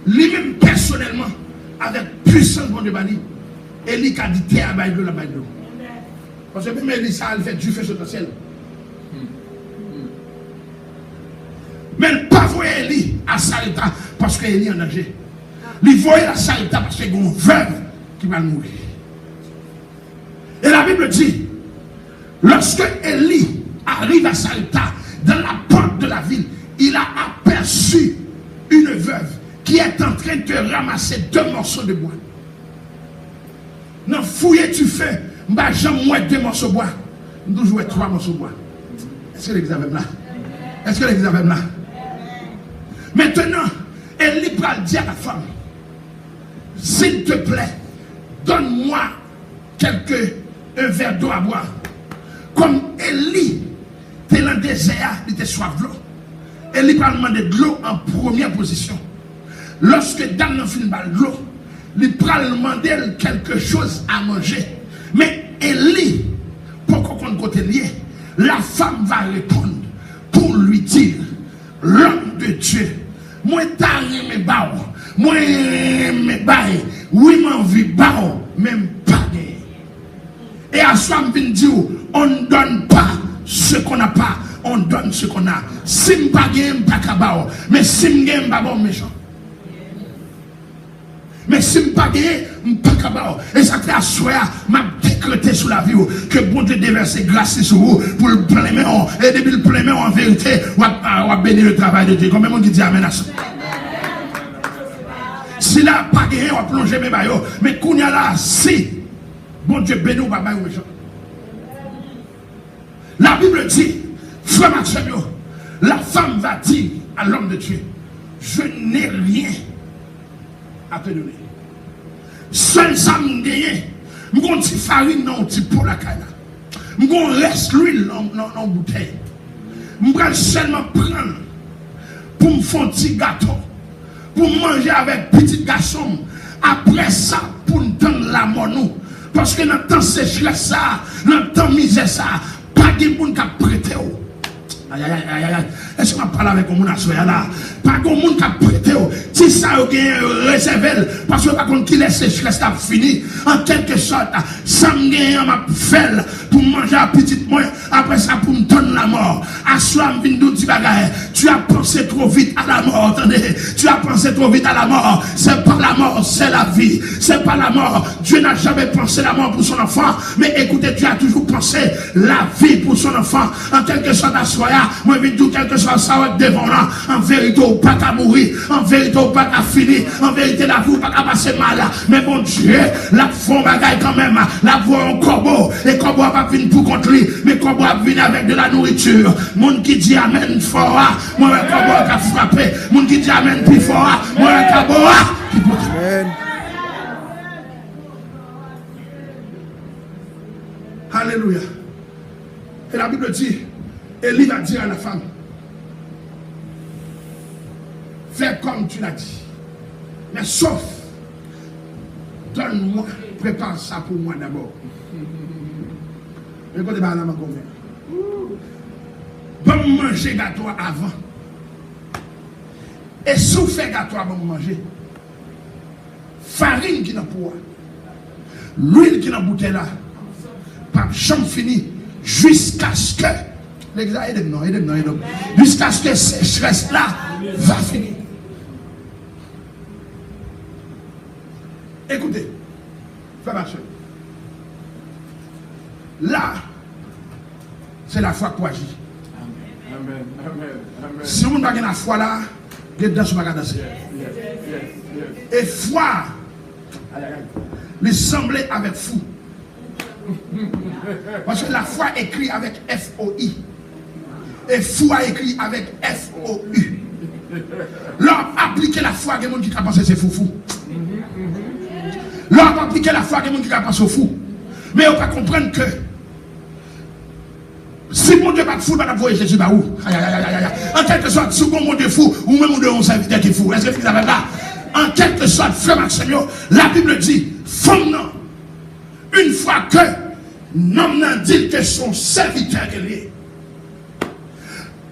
lui-même personnellement, avec puissance de Bani, Élie a dit terre à Baïdo la Baïdo. Parce que même Élie, ça a fait du feu sur le ciel. Mais pas voir Élie à Sarepta parce qu'Élie est en danger. Il voyait à Sarepta parce qu'il y a une veuve qui va mourir. Et la Bible dit, lorsque Élie arrive à Sarepta, dans la porte de la ville, il a aperçu une veuve qui est en train de ramasser 2 morceaux de bois. Non, fouiller tu fais, j'en 2 morceaux de bois. Nous jouons 3 morceaux de bois. Est-ce que l'examen là? Est-ce que l'examen là? Maintenant, Élie va dire à la femme, s'il te plaît, donne-moi un verre d'eau à boire. Comme Élie était dans le désert, il était soif de l'eau. Élie va demander de l'eau en première position. Lorsque Dan n'a fini de l'eau, il va demander quelque chose à manger. Mais Élie, pour qu'on côté lié, la femme va répondre pour lui dire, l'homme de Dieu, moi t'as mes bao, moi mes bails, oui m'envie bao, même pas. Et à soi, je viens dire, on ne donne pas ce qu'on n'a pas, on donne ce qu'on a. Si je ne pas gagner, je ne pas cabao. Mais si je gagne, je ne pas bon méchant. Mais si je ne pas gagner, je ne pas cabao. Et ça fait à soi, je décrété sur la vie que bon Dieu déverse grâce sur vous pour le plein. Et depuis le plein, en vérité, on va bénir le travail de Dieu. Comme on dit Amen à ça. Si là, pas gagné, on va plonger mes maillots. Mais qu'on y a là, si. Bon Dieu béni ou papa ou méchant. La Bible dit, frère Maxime, la femme va dire à l'homme de Dieu, je n'ai rien à te donner. Seul ça me gagne, je vais une farine dans un petit pot la caille. Je vais reste l'huile dans la bouteille. Je vais seulement prendre pour me faire un petit gâteau, pour manger avec petit garçon. Après ça, pour nous donner la mort. Parce que dans le temps sécheresse ça, dans le temps misère ça, pas de monde qui a prêté. Aïe aïe aïe aïe. Est-ce qu'on parle avec mon assoya là? Pas de monde qui a prêté. Si ça a réservé, parce que par contre qui laisse sécheresse ça fini. En quelque sorte, ça me gagne ma felle pour manger à petite moins. Après ça pour me donner la mort. À soi me vient du bagaille. Tu as pensé trop vite à la mort. Attendez, tu as pensé trop vite à la mort. C'est pas la mort, c'est la vie. C'est pas la mort. Dieu n'a jamais pensé la mort pour son enfant. Mais écoutez, Dieu a toujours pensé la vie pour son enfant. En quelque sorte, à soi, moi je dis quelque chose ça va être devant là. En vérité, ou pas qu'à mourir. En vérité, ou pas qu'à finir. En vérité, la vie, pas qu'à passer mal. Mais bon Dieu, la fond bagaille quand même. La voix en corbeau. Et corbeau va venir pour contre lui. Mais corbeau va venir avec de la nourriture. Monde qui dit amen fort. Moi, un corbeau qui a frappé. Monde qui dit amen plus fort. Moi, un corbeau qui peut. Amen. Alléluia. Et la Bible dit, Élie va dire à la femme, fais comme tu l'as dit. Mais sauf, donne-moi, prépare ça pour moi d'abord. Mais quand tu vas là, bon manger gâteau avant. Et si vous faites gâteau avant de manger, farine qui n'a pas, l'huile qui n'a pas bouteille là, par chambre fini, jusqu'à ce que jusqu'à ce que cette sécheresse là va finir. Écoutez, fais marcher. Là, c'est la foi qui agit. Amen. Si vous n'avez pas la foi là, vous êtes dans ce bagage. Et foi, les sembler avec fou. Parce que la foi écrit avec F-O-I. Et foi écrit avec F-O-U. L'homme appliquer la foi, il y a des gens qui pensent que c'est fou. L'homme appliquer la foi, il y a des gens qui pensent que c'est fou. Mais on ne peut pas comprendre que si mon Dieu n'est pas fou, il va envoyer Jésus par où? En quelque sorte, si mon Dieu est fou, ou même mon Dieu est un serviteur qui est fou. Est-ce que vous avez là? En quelque sorte, frère Maxime, la Bible dit, femme, une fois que l'homme n'a dit que son serviteur est lié.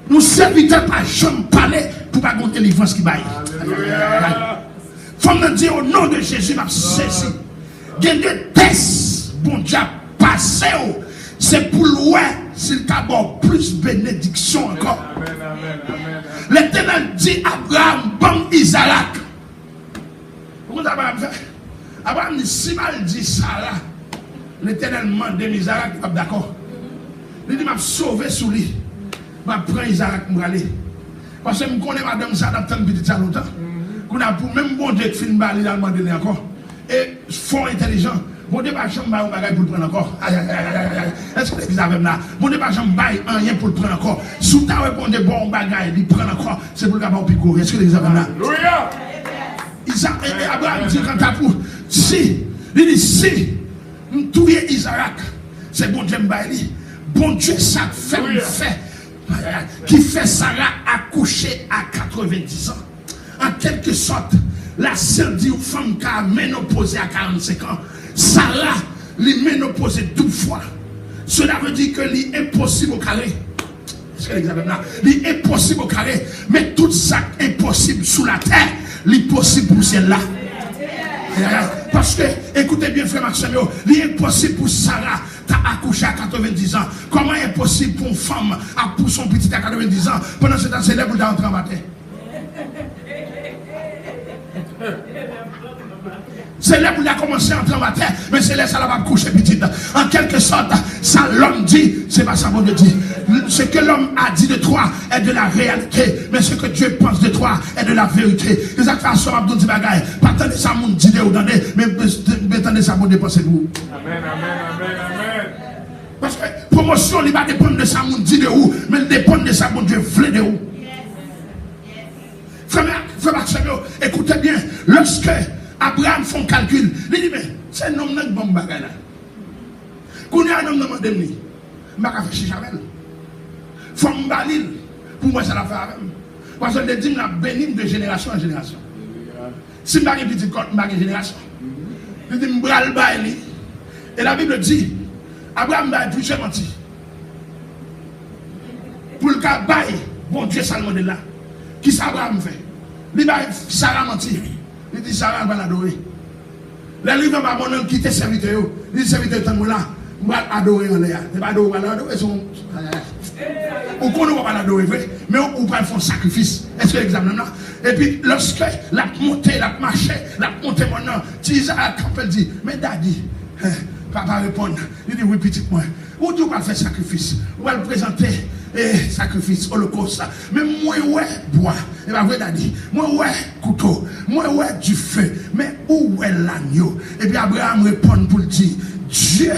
Nous serviteurs pas jamais parler pour pas gonter délivrance qui baille. Femme n'a dit au nom de Jésus, m'a saisi. Il y a des tests, bon Dieu, passé. C'est pour loin s'il y a plus bénédiction encore. L'Éternel dit Abraham, bon Isaac. Pourquoi Abraham fait? Abraham dit si mal dit Sarah, l'Éternel m'a demandé Isaac, d'accord. Il dit m'a sauvé sous lui. M'a prend Isaac pour aller. Parce que je connais madame ça dans tant petit ça longtemps. Qu'on a pour même bon Dieu qui filme bali dans le monde encore. Et fort intelligent. Bon Dieu pas jamais bail un bagage pour le prendre encore. Est-ce que vous avez là? Bon Dieu pas jamais bail rien pour le prendre encore. Sous ta répondu bon bagage, il prend encore, c'est pour le capable pico. Est-ce que vous avez là? Alléluia. Isaac et Abraham dit quand t'as pour si, il dit si nous trouver Isaac, c'est bon Dieu bail. Bon Dieu ça fait qui fait Sarah accoucher à 90 ans. En quelque sorte, la sœur dit aux femmes qui a ménopausé à 45 ans. Sarah, les ménopausé 12 fois. Cela veut dire que l'impossible au carré. Est-ce que l'examen là? L'impossible au carré. Mais tout ça impossible sous la terre, l'impossible pour celle-là. Parce que, écoutez bien, frère Maxime, l'impossible pour Sarah t'as accouché à 90 ans. Comment est possible pour une femme à pour son petit à 90 ans pendant ce temps, c'est là pour d'entrer en matin? C'est là pour commencer à entrer en matin, mais c'est là ça va coucher petite. En quelque sorte, ça l'homme dit, c'est pas ça mon Dieu dit. Ce que l'homme a dit de toi est de la réalité, mais ce que Dieu pense de toi est de la vérité. C'est ça que façon Abdou dit bagaille. Pas attendre ça mon dit ou donner, mais attendez ça mon dépenser pour vous. Amen, amen, amen, amen. Parce que promotion, il va dépendre de ça mon dit de où, mais il dépend de ça mon Dieu voulait de où. Frère Maxime, écoutez bien, lorsque Abraham fait un calcul, il dit, mais c'est un homme qui bon bagage là. Quand il y a un homme qui m'a dit, je vais faire chicha avec lui. Il faut me balayer pour moi, ça la faire avec lui. Parce que je dis, je bénis de génération en génération. Si je suis petit côté, je suis génération. Je dis, je vais le balayer. Et la Bible dit, Abraham va être plus menti. Pour le cas, bon Dieu, ça le monde là. Qui ça Abraham fait? Il va Sarah menti. Il dit Sarah va l'adorer. Les livres va mon homme quitter serviteur. Il dit serviteur tant là, va adorer en l'air. Il va adorer son. Ou qu'on ne va pas l'adorer, mais on va faire un sacrifice. Est-ce que l'examen là? Et puis lorsque la montée, la marché, la montée maintenant, Isaac elle dit, mais daddy, papa répond. Il dit oui petit moi. Où tu vas faire sacrifice? On va le présenter. Sacrifice, holocauste. Mais moi, ouais, bois. Et bien, vrai, daddy. Moi, ouais, couteau. Moi, ouais, du feu. Mais où est l'agneau? Et puis, Abraham répond pour dire Dieu,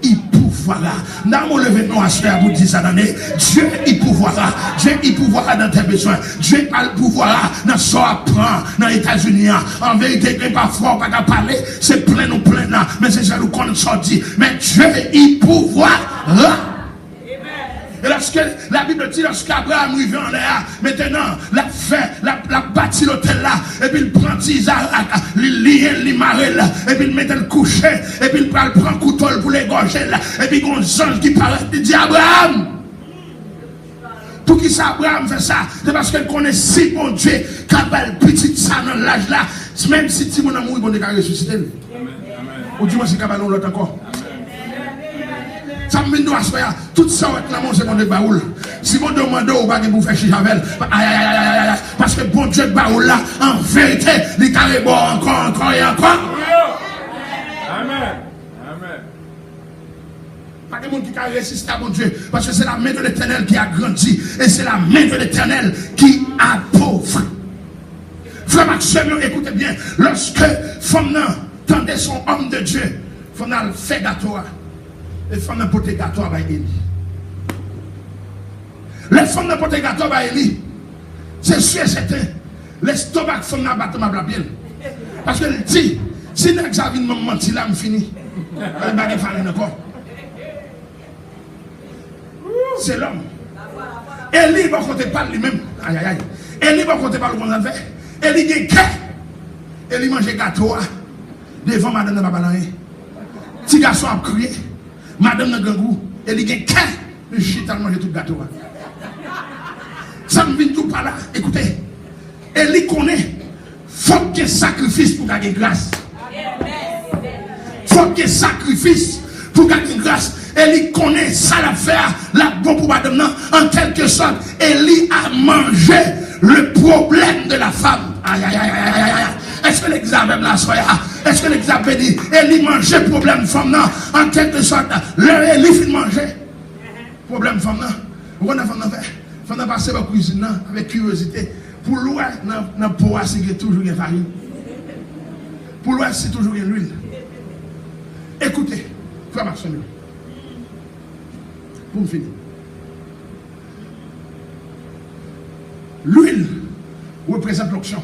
il pourvoira. Dans mon levé-nom à ce pour dire ça, Dieu, il pourvoira. Dieu, il pourvoira dans tes besoins. Dieu, il pourvoira dans ce qu'on apprend dans les États-Unis. En vérité, il n'est pas fort, pas qu'à parler. C'est plein ou plein, mais c'est ça qu'on sortit. Mais Dieu, il pourvoira. Et lorsque la Bible dit, lorsque Abraham arrive en l'air, maintenant, la fait, la bâtit l'hôtel là, et puis il prend Isaac, il lie, il marre là, et puis il met le coucher, et puis il prend le couteau pour l'égorger là, et puis il y a un ange qui paraît, il dit Abraham! Pour qui ça Abraham fait ça? C'est parce qu'il connaît si bon Dieu, qu'Abel petit ça dans l'âge là, même si Timon a mouru, bon Dieu a ressuscité. Ou dis-moi si Kabal ou l'autre encore. Ça me doit se faire tout ça avec la c'est mon Dieu baoul. Si mon demande au bagage pour faire chichavel, parce que bon Dieu baoul là, en vérité, il carré bon encore et encore. Amen. Amen. Pas de monde qui a résisté à mon Dieu, parce que c'est la main de l'Éternel qui a grandi et c'est la main de l'Éternel qui appauvrit. Frère Maxime, écoutez bien, lorsque Fomnan tendait son homme de Dieu, Fomnan fait gâteau. Les femmes n'importe gâteau à Élie. Les femmes n'importe gâteau à Élie. C'est sûr et certain. L'estomac femme n'a pas ma bien. Parce qu'elle dit, si l'examen m'a menti là, me fini. Elle va pas faire encore. C'est l'homme. Élie va compter pas lui-même. Aïe aïe aïe. Élie va compter pas le qu'on a fait. Élie gagne qu'est. Élie mange gâteau devant madame de Babalaye. Petit garçon a crié. Madame de Gangou. Élie gagne qu'est. Le chita a mangé tout le gâteau. Ça me vient tout par là. Écoutez. Élie connaît. Faut qu'il y ait sacrifice pour gagner grâce. Faut qu'il y ait sacrifice pour gagner grâce. Élie connaît ça l'affaire, la bon pour madame, en quelque sorte. Élie a mangé le problème de la femme. Aïe, aïe, aïe, aïe, aïe, aïe. Est-ce que l'examen là soya? Est-ce que l'examen dit, Élie mangeait le problème de femme là, en quelque sorte, le Élie fin manger. Problème de femme là. Vous avez femme fait? Femme passer par la cuisine avec curiosité. Pour l'ouest, dans le pot, c'est toujours une farine. Pour l'ouest, c'est toujours une huile. Écoutez, frère Maxime. Pour me finir. L'huile représente l'onction.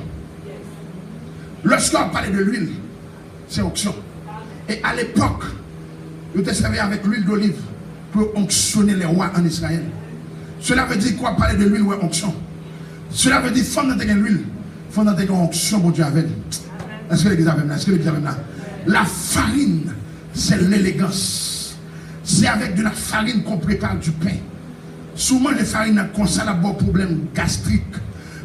Lorsqu'on parlait de l'huile, c'est onction. Et à l'époque, ils étaient servis avec l'huile d'olive pour onctionner les rois en Israël. Cela veut dire quoi parler de l'huile ou onction? Cela veut dire femme dans l'huile, femme dans onction, mon Dieu avec. Est-ce que l'église avait là? Est-ce que l'église avait là? La farine, c'est l'élégance. C'est avec de la farine qu'on prépare du pain. Souvent, les farines comme ça, la bon problème gastrique.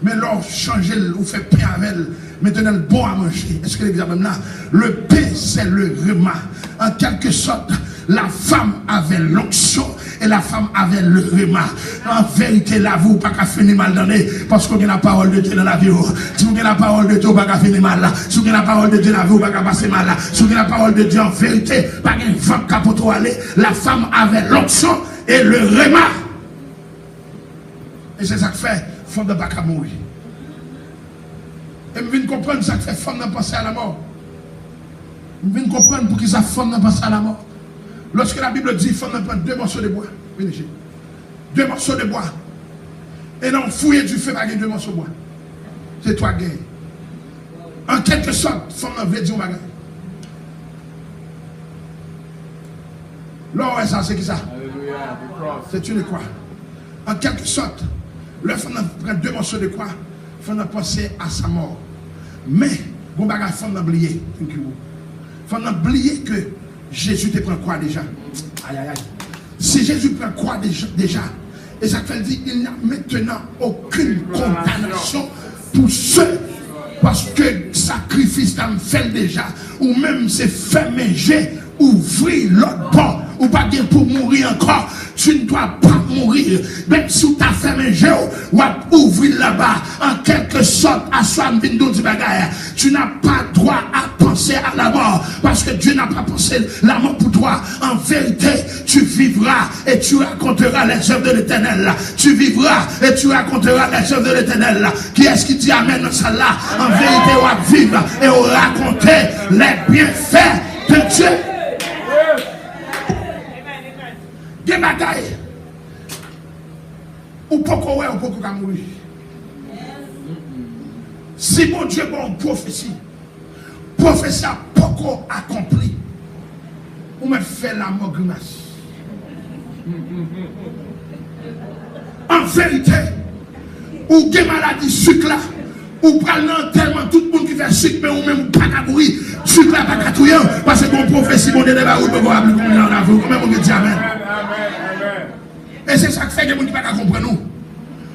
Mais lors changer, ou fait pain avec elle, maintenant le bon à manger. Est-ce que l'église avait là? Le pain, c'est le remas. En quelque sorte, la femme avait l'onction et la femme avait le remas. En vérité, là, vous pas qu'à finir mal dans les, parce qu'on a la parole de Dieu dans la vie. Si vous avez la parole de Dieu, pas qu'à finir mal là. Si vous avez la parole de Dieu dans la vie, pas qu'à passer mal là. Si vous avez la parole de Dieu en vérité, pas qu'une femme capote aller. La femme avait l'onction et le remas. Et c'est ça que fait, femme de pas qu'à mourir. Et je viens comprendre ça que fait, femme n'a pensé à la mort. Je viens comprendre pour qui ça femme n'a pensé à la mort. Lorsque la Bible dit, femme n'a prendre 2 morceaux de bois. 2 morceaux de bois. Et non, fouiller du feu, pas 2 morceaux de bois. C'est toi qui gagne. En quelque sorte, femme n'a veut dire au bagage. Là, ça, c'est qui ça? C'est une croix. En quelque sorte, le femme prend 2 morceaux de croix, femme a pensé à sa mort. Mais, bon bagage, femme n'a oublié. Femme n'a oublié que Jésus te prend quoi déjà? Aïe, aïe, aïe. Si Jésus prend quoi déjà? Et ça fait dire qu'il n'y a maintenant aucune condamnation pour ceux, parce que sacrifice t'a fait déjà, ou même c'est fait manger, ouvrir l'autre bord, ou pas bien pour mourir encore. Tu ne dois pas mourir. Même si tu as fait manger, ou à ouvrir là-bas, en quelque sorte, à soi, tu n'as pas droit à penser à la mort, parce que Dieu n'a pas pensé la mort pour toi. En vérité, tu vivras et tu raconteras les œuvres de l'Éternel. Tu vivras et tu raconteras les œuvres de l'Éternel. Qui est-ce qui dit amen dans celle-là? En vérité, on va vivre et on va raconter les bienfaits de Dieu. Des batailles. Ou pourquoi ouais, ou pourquoi mourir. Si mon Dieu bon prophétie a pourquoi accompli, ou me fait la mort grimace. En vérité, ou des maladies sucre là, ou prenant tellement tout le monde qui fait sucre, mais ou même pas qu'à mourir, sucre là pas qu'à tout parce que mon prophétie, mon Dieu, ne va pas appeler comme on a vu, comment on dit amen. Et c'est ça qui fait que les gens ne peuvent pas comprendre nous.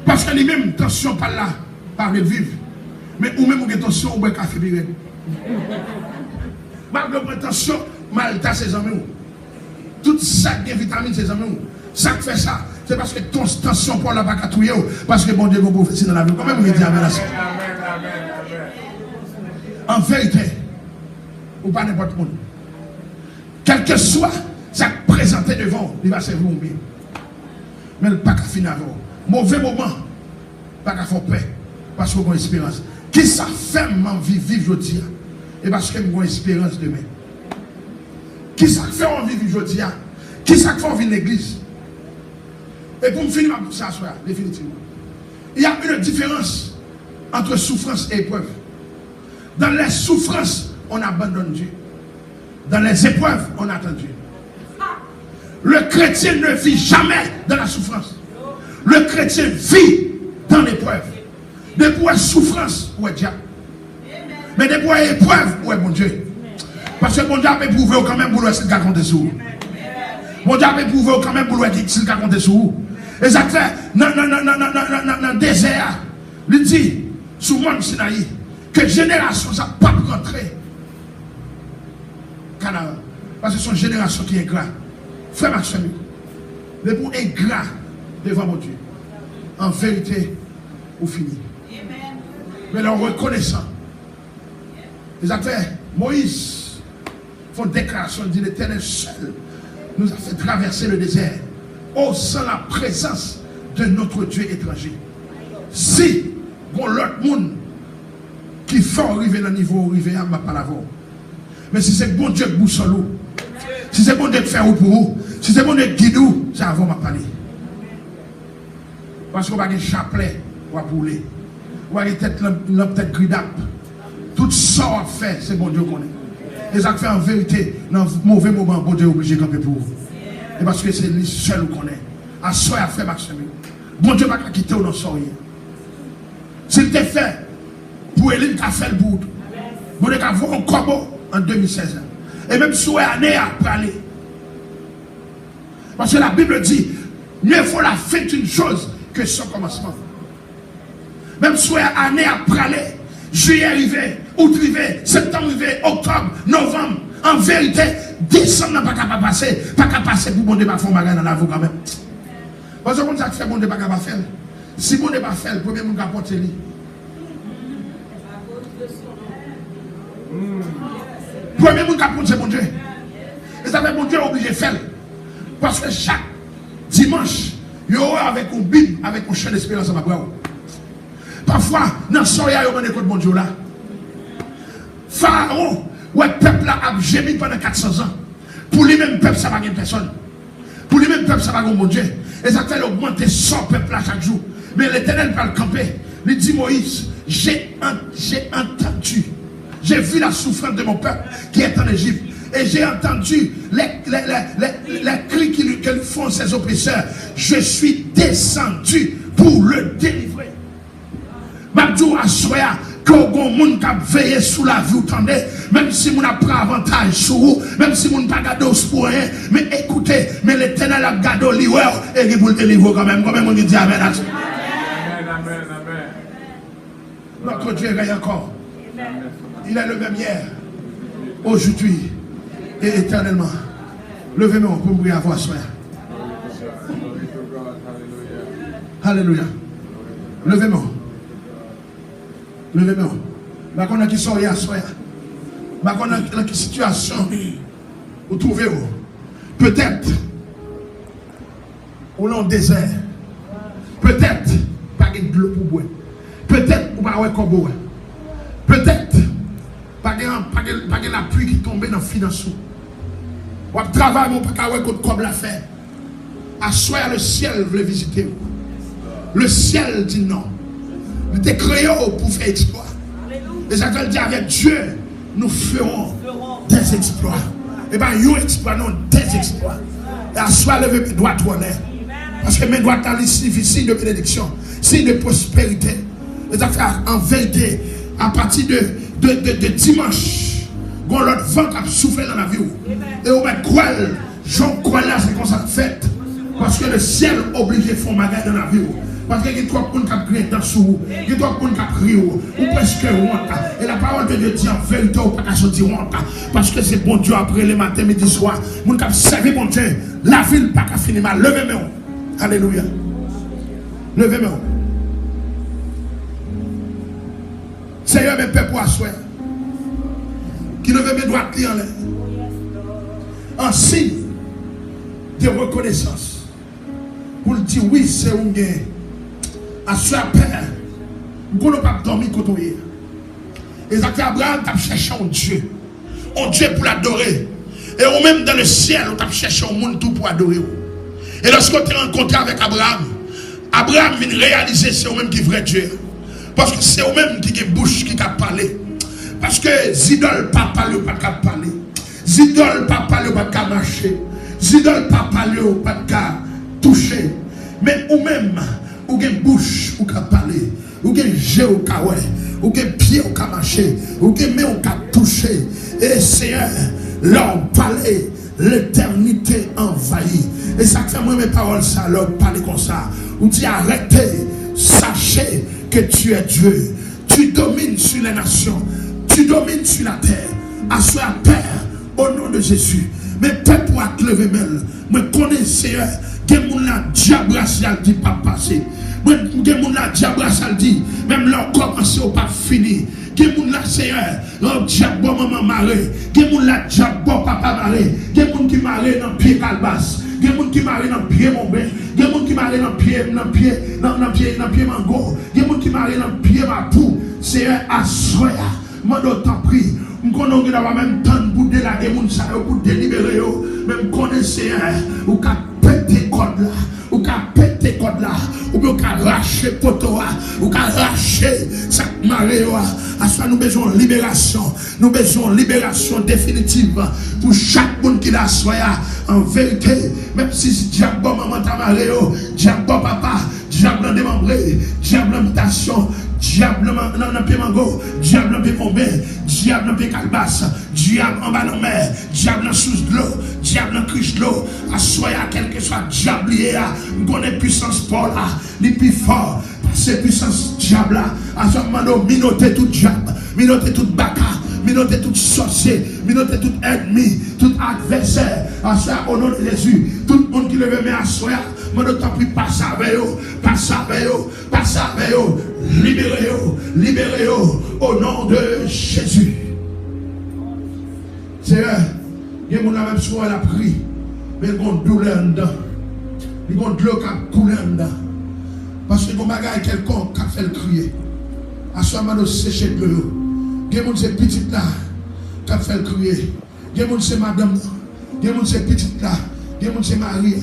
Parce que les mêmes tensions par là, par le vivre. Mais ou même des tensions, ou bien café biré. Malgré la tension, malta ses amis. Tout ça qui est vitamine ses amis. Ça qui fait ça, c'est parce que ton tension pour la pas qu'à tout parce que bon Dieu, vous prophétie dans la vie. Comment vous dites amen là? En vérité, ou pas n'importe où. Quel que soit ça présenté devant, il va servir au bien. Mais le pas qu'à finir avant. Mauvais moment, pas qu'à faire paix. Parce qu'on a une espérance. Qui ça fait m'envie vivre aujourd'hui? Et parce qu'on a une espérance demain. Qui ça fait envie vivre aujourd'hui? Qui ça fait venir l'église? Et pour me finir pour ça, définitivement. Il y a une différence entre souffrance et épreuve. Dans les souffrances, on abandonne Dieu. Dans les épreuves, on attend Dieu. Le chrétien ne vit jamais dans la souffrance. Le chrétien vit dans l'épreuve. Depuis la souffrance, où est diable? Mais depuis l'épreuve, où est mon Dieu? Parce que mon Dieu a éprouvé quand même pour le s'il compte sur vous. Mon Dieu a éprouvé quand même pour le s'il compte sur vous. Et ça fait, dans le désert, il dit, sous le monde Sinaï, que génération, ça ne peut pas rentrer. Canada. Parce que c'est une génération qui est ingrat. Frère Maxime, mais pour ingrat devant mon Dieu. En vérité, vous finissez. Mais en reconnaissant, les acteurs, Moïse, font une déclaration, dit l'Éternel seul nous a fait traverser le désert, sans la présence de notre Dieu étranger. Si, bon, l'autre monde qui fait arriver dans le niveau arrivé, on ne va pas l'avoir. Mais si c'est bon Dieu qui bouge sur l'eau, si c'est bon Dieu qui fait pour vous, si c'est bon Dieu qui guide vous, ça va pas parler. Parce qu'on va avoir un chapelet, on va bouler. On va avoir une tête gridap. Tout ça à faire, c'est bon Dieu qu'on est. Et ça fait en vérité, dans un mauvais moment, bon Dieu est obligé de camper pour vous. Et parce que c'est lui seul qu'on est. À soi à faire Maxime. Bon Dieu va pas quitter dans son rien. S'il te fait, pour Eline qui a fait le bout, bon Dieu qui a vu un corbeau en 2016. Et même si on est année après aller. Parce que la Bible dit, mieux faut la fin d'une chose que son commencement. Même si on est année après aller, juillet arrivé, août arrivé, septembre arrivé, octobre, novembre, en vérité, décembre n'a pas qu'à passer pour bon débat faire bagage dans la vie quand même. Parce que comme ça fait bon débat pas faire. Si bon débat faire, le premier monde qui a porté lui. Premier monde qui a porté c'est bon Dieu. Et ça fait bon Dieu obligé de faire. Parce que chaque dimanche, il y aura avec une Bible, avec un chien d'espérance à ma bras. Parfois, dans le soir, il y a un écoute bon Dieu là. Pharaon, ouais, peuple là a gémi pendant 400 ans. Pour lui-même, peuple, ça va gagner personne. Pour lui-même, peuple, ça va gagner mon Dieu. Et ça fait augmenter 100 peuples là chaque jour. Mais l'Éternel va le camper. Il dit Moïse, j'ai entendu. J'ai vu la souffrance de mon peuple qui est en Égypte. Et j'ai entendu les cris qu'ils font ses oppresseurs. Je suis descendu pour le délivrer. Mabdou a soya que au monde qui a veillé sous la vie, même si on a pris avantage sur vous, même si on n'a pas gardé pour rien, mais écoutez, mais l'Éternel a gardé l'hiver et il vous le délivre quand même on dit amen. Amen, amen, amen. Notre Dieu règne encore. Il est le même hier, aujourd'hui et éternellement. Levez-moi pour me avoir soya. Alléluia. Levez-moi. Levez-moi. Je connais qui sont là, soya. Je connais dans quelle situation vous trouvez-vous. Peut-être au long désert. Peut-être pas de l'eau pour boire. Peut-être ou pas de boire. Peut-être pas de la pluie qui tombe dans le finance. Ou de travail, mais pas de comme la faire. À soi, le ciel veut visiter. Le ciel dit non. Il était créé pour faire exploit. Et ça veut dire avec Dieu, nous ferons des exploits. Et bien, nous exploitons des exploits. Et à soi, lever mes doigts honnêtes. Parce que mes doigts signifient signe de bénédiction, signe de prospérité. Et ça fait en vérité, à partir de dimanche, quand l'autre vent a soufflé dans la vie. Et on va croire, j'en crois là, c'est comme ça fait. Parce que le ciel obligé de faire magasin dans la vie. Parce qu'il y a trop de gens qui crient dans sous, il y a trop de gens qui crient, ou presque honte. Et la parole de Dieu dit en vérité, ou pas sortir honte. Parce que c'est bon Dieu après le matin, midi, soir. Moun qui servi bon Dieu, la ville pas qu'à finir mal. Levez-moi. Alléluia. Levez-moi. Seigneur, mes peuple à soi. Qui levez mes doigts en l'air. En signe de reconnaissance. Pour dire oui, c'est un gain. À soi, Père, nous ne pouvons pas dormir quand on est. Et ça fait Abraham, tu as cherché un Dieu. Un Dieu pour l'adorer. Et ou même dans le ciel, on t'a cherché au monde tout pour adorer. Et lorsqu'on t'est rencontré avec Abraham, Abraham vient réaliser c'est eux-mêmes qui est vrai Dieu. Parce que c'est eux-mêmes qui ont bouche qui a parlé. Parce que Zidol pas parler, pas parler. Zidol pas parler, pas marcher. Zidol pas parler, pas toucher. Mais ou même, ou gen bouche ou ka parler, ou gen jeu ou ka ouais, ou gen pied ou ka marcher, ou gen main ou ka toucher. Et Seigneur, leur parler, l'éternité envahie. Et ça fait moi mes paroles, ça leur parler comme ça. Ou dit arrêtez, sachez que tu es Dieu. Tu domines sur les nations, tu domines sur la terre. Assois la terre au nom de Jésus. Mais peuple pour lever mêle, me connais Seigneur. Que mon la diable ça dit pas passer. Que mon la diable ça dit même leur commencer au pas fini. Que mon la Seigneur, leur diable maman maré. Que mon la diable papa maré. Que mon qui maré dans pied calbas. Que mon qui maré dans pied mon ben. Que mon qui maré dans pied mango. Que mon qui maré dans pied ma pou. Seigneur assoya. Moi d'autant prie. Nous connaissons même temps pour délaguer mon ça pour délibérer même connaissez ou qu'à péter code là ou qu'à péter code là ou bien qu'à racher poteau ou qu'à racher ça marée à ça nous besoin libération définitive pour chaque monde qui la soit en vérité même si diable maman ta marée diable papa diable démembré diable mutation diable dans pied mango, diable dans pied bombé, diable dans pied calbas, diable en bas dans mer, diable dans sous de l'eau, diable dans criche de l'eau, assoya quel que soit diable lié à, nous connaissons puissance pour là, les plus fort, c'est puissance diable là, à ce moment minoter tout diable, minoter tout baka, minoter tout sorcier, minoter tout ennemi, tout adversaire, à ça au nom de Jésus, tout le monde qui le veut à soya, moi d'autant plus passe avec eux, libérez-vous au nom de Jésus. Seigneur, il y a mon même soir la pris, mais il y a une douleur dedans. Il y a une douleur qui a coulé dedans. Parce que mon bagage quelconque qui a fait le crier. À ce moment de sécher de l'eau. Il y a mon ces petites là qui a fait le crier. Il y a mon ces madame. Il y a mon ces petites là. Il y a mon ces Marie.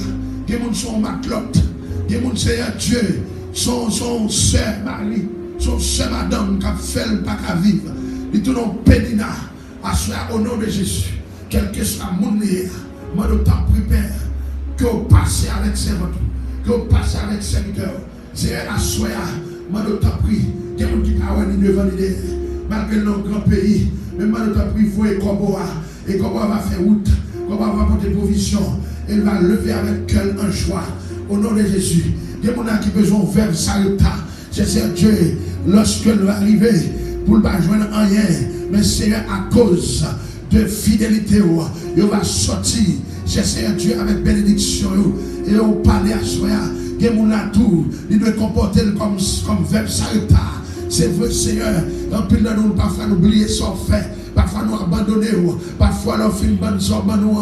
Il y a mon son Maclotte. Il y a mon ces Dieu. Son sœur Marie, son sœur madame qui a fait le pas à vivre. Il tout nom pénina, assoir au nom de Jésus. Quel que soit mon nez, moi de temps prie Père, que vous passez avec servant, que vous passez avec serviteur. C'est assoir, moi de temps prie, qu'il y a un qui a devant l'idée, malgré nos grands pays, mais moi de temps prie, il faut et Koboa va faire route, Koboa va porter provision, il va lever avec cœur un choix, au nom de Jésus. Il y a des gens qui ont besoin de faire ça. C'est Dieu, lorsque nous va arriver, pour ne pas joindre rien, mais c'est à cause de fidélité, il va sortir. C'est Dieu avec bénédiction, et on parle à soi. Il y a des gens qui doivent comporter comme verbe salta. C'est vrai, Seigneur, en plus de nous, parfois nous oublier ce qu'on fait. Parfois nous abandonner, parfois nous faisons une bonne sorte, mais nous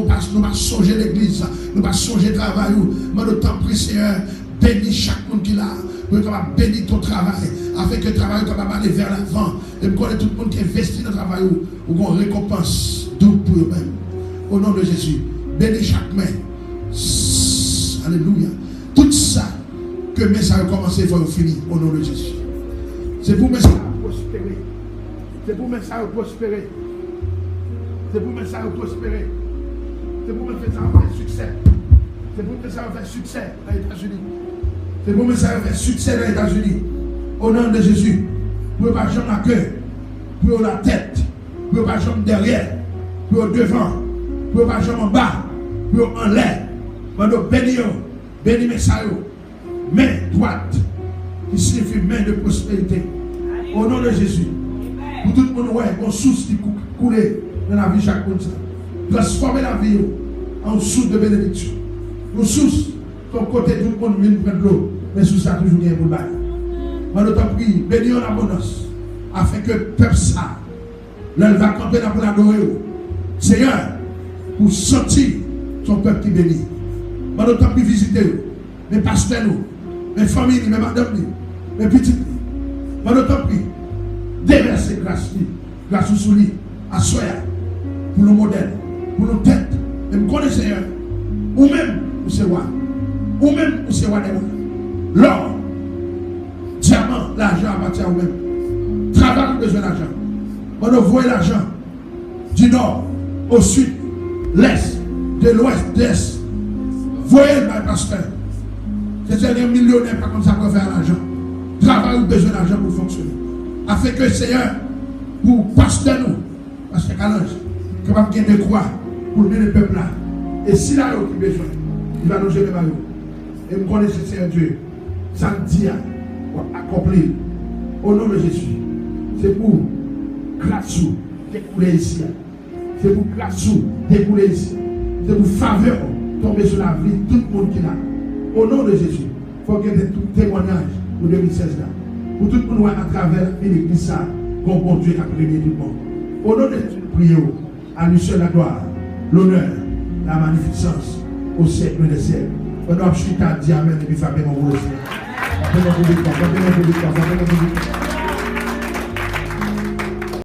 pas songer l'église, nous pas songer le travail. Mais nous t'en prie, Seigneur, bénis chaque monde qui l'a, pour que bénir ton travail, afin que le travail soit aller vers l'avant. Et pour que tout le monde qui investit dans le travail, ou qu'on récompense tout pour eux-mêmes. Au nom de Jésus, bénis chaque main. Alléluia. Tout ça, que mes ça a commencé, il faut finir, au nom de Jésus. C'est pour mes ça prospérer. C'est pour mes ça prospérer. C'est pour mes ça prospérer. C'est pour mes ça faire succès. C'est pour mes ça faire succès dans les États-Unis. C'est pour mes ça faire succès dans les États-Unis. Au nom de Jésus. Pour pas jambe la queue. Pour la tête. Pour pas jambe derrière. Pour devant. Pour pas jambe en bas. Pour en l'air. Pour bénir. Bénir mes ça. Main droite. Qui signifie main de prospérité. Au nom de Jésus. Pour tout le monde, ouais, qu'on source qui coule dans la vie chaque monde. Transformer la vie en source de bénédiction. Une source, ton côté, tout le monde vient prendre l'eau, mais sous ça, toujours bien pour le bail. Moi, nous t'en prie, bénis en abondance, afin que le peuple ça, là, il va camper là pour l'adorer. Seigneur, pour sentir son peuple qui bénit. Moi, nous t'en prie, visiter mes pasteurs, mes familles, mes madames, mes petites. Moi, nous t'en prie, déverser grâce sous lui, à soi, pour le modèle, pour nos têtes. Et nous connaissons, Seigneur, ou même, ou c'est roi. Ou même, ou c'est roi des rois. L'or, diamant, l'argent appartient à vous-même. Travail, besoin d'argent. On envoie l'argent du nord au sud, l'est, de l'ouest, d'est. Voyez le pasteur. C'est un millionnaire, par contre, ça peut faire l'argent. Travail, besoin d'argent pour fonctionner. Afin que le Seigneur, pour pasteur nous, parce que Calange, capable de gagner de quoi pour mener le peuple là. Et s'il a aucun besoin, il va nous gérer par nous. Et nous connaissons le Seigneur Dieu. Samedi, pour accomplir. Au nom de Jésus. C'est pour grâce découler ici. C'est pour grâce découler ici. C'est pour faveur tomber sur la vie de tout le monde qui est là. Au nom de Jésus. Il faut qu'il y ait tout témoignage pour 2016 là. Pour tout le monde à travers l'église ça, qu'on bon Dieu a prévenu tout le monde. Au nom de Jésus, nous prions à lui seul la gloire, l'honneur, la magnificence au siècle des siècles. On doit chuter à dire Amen et puis faire mon Seigneur.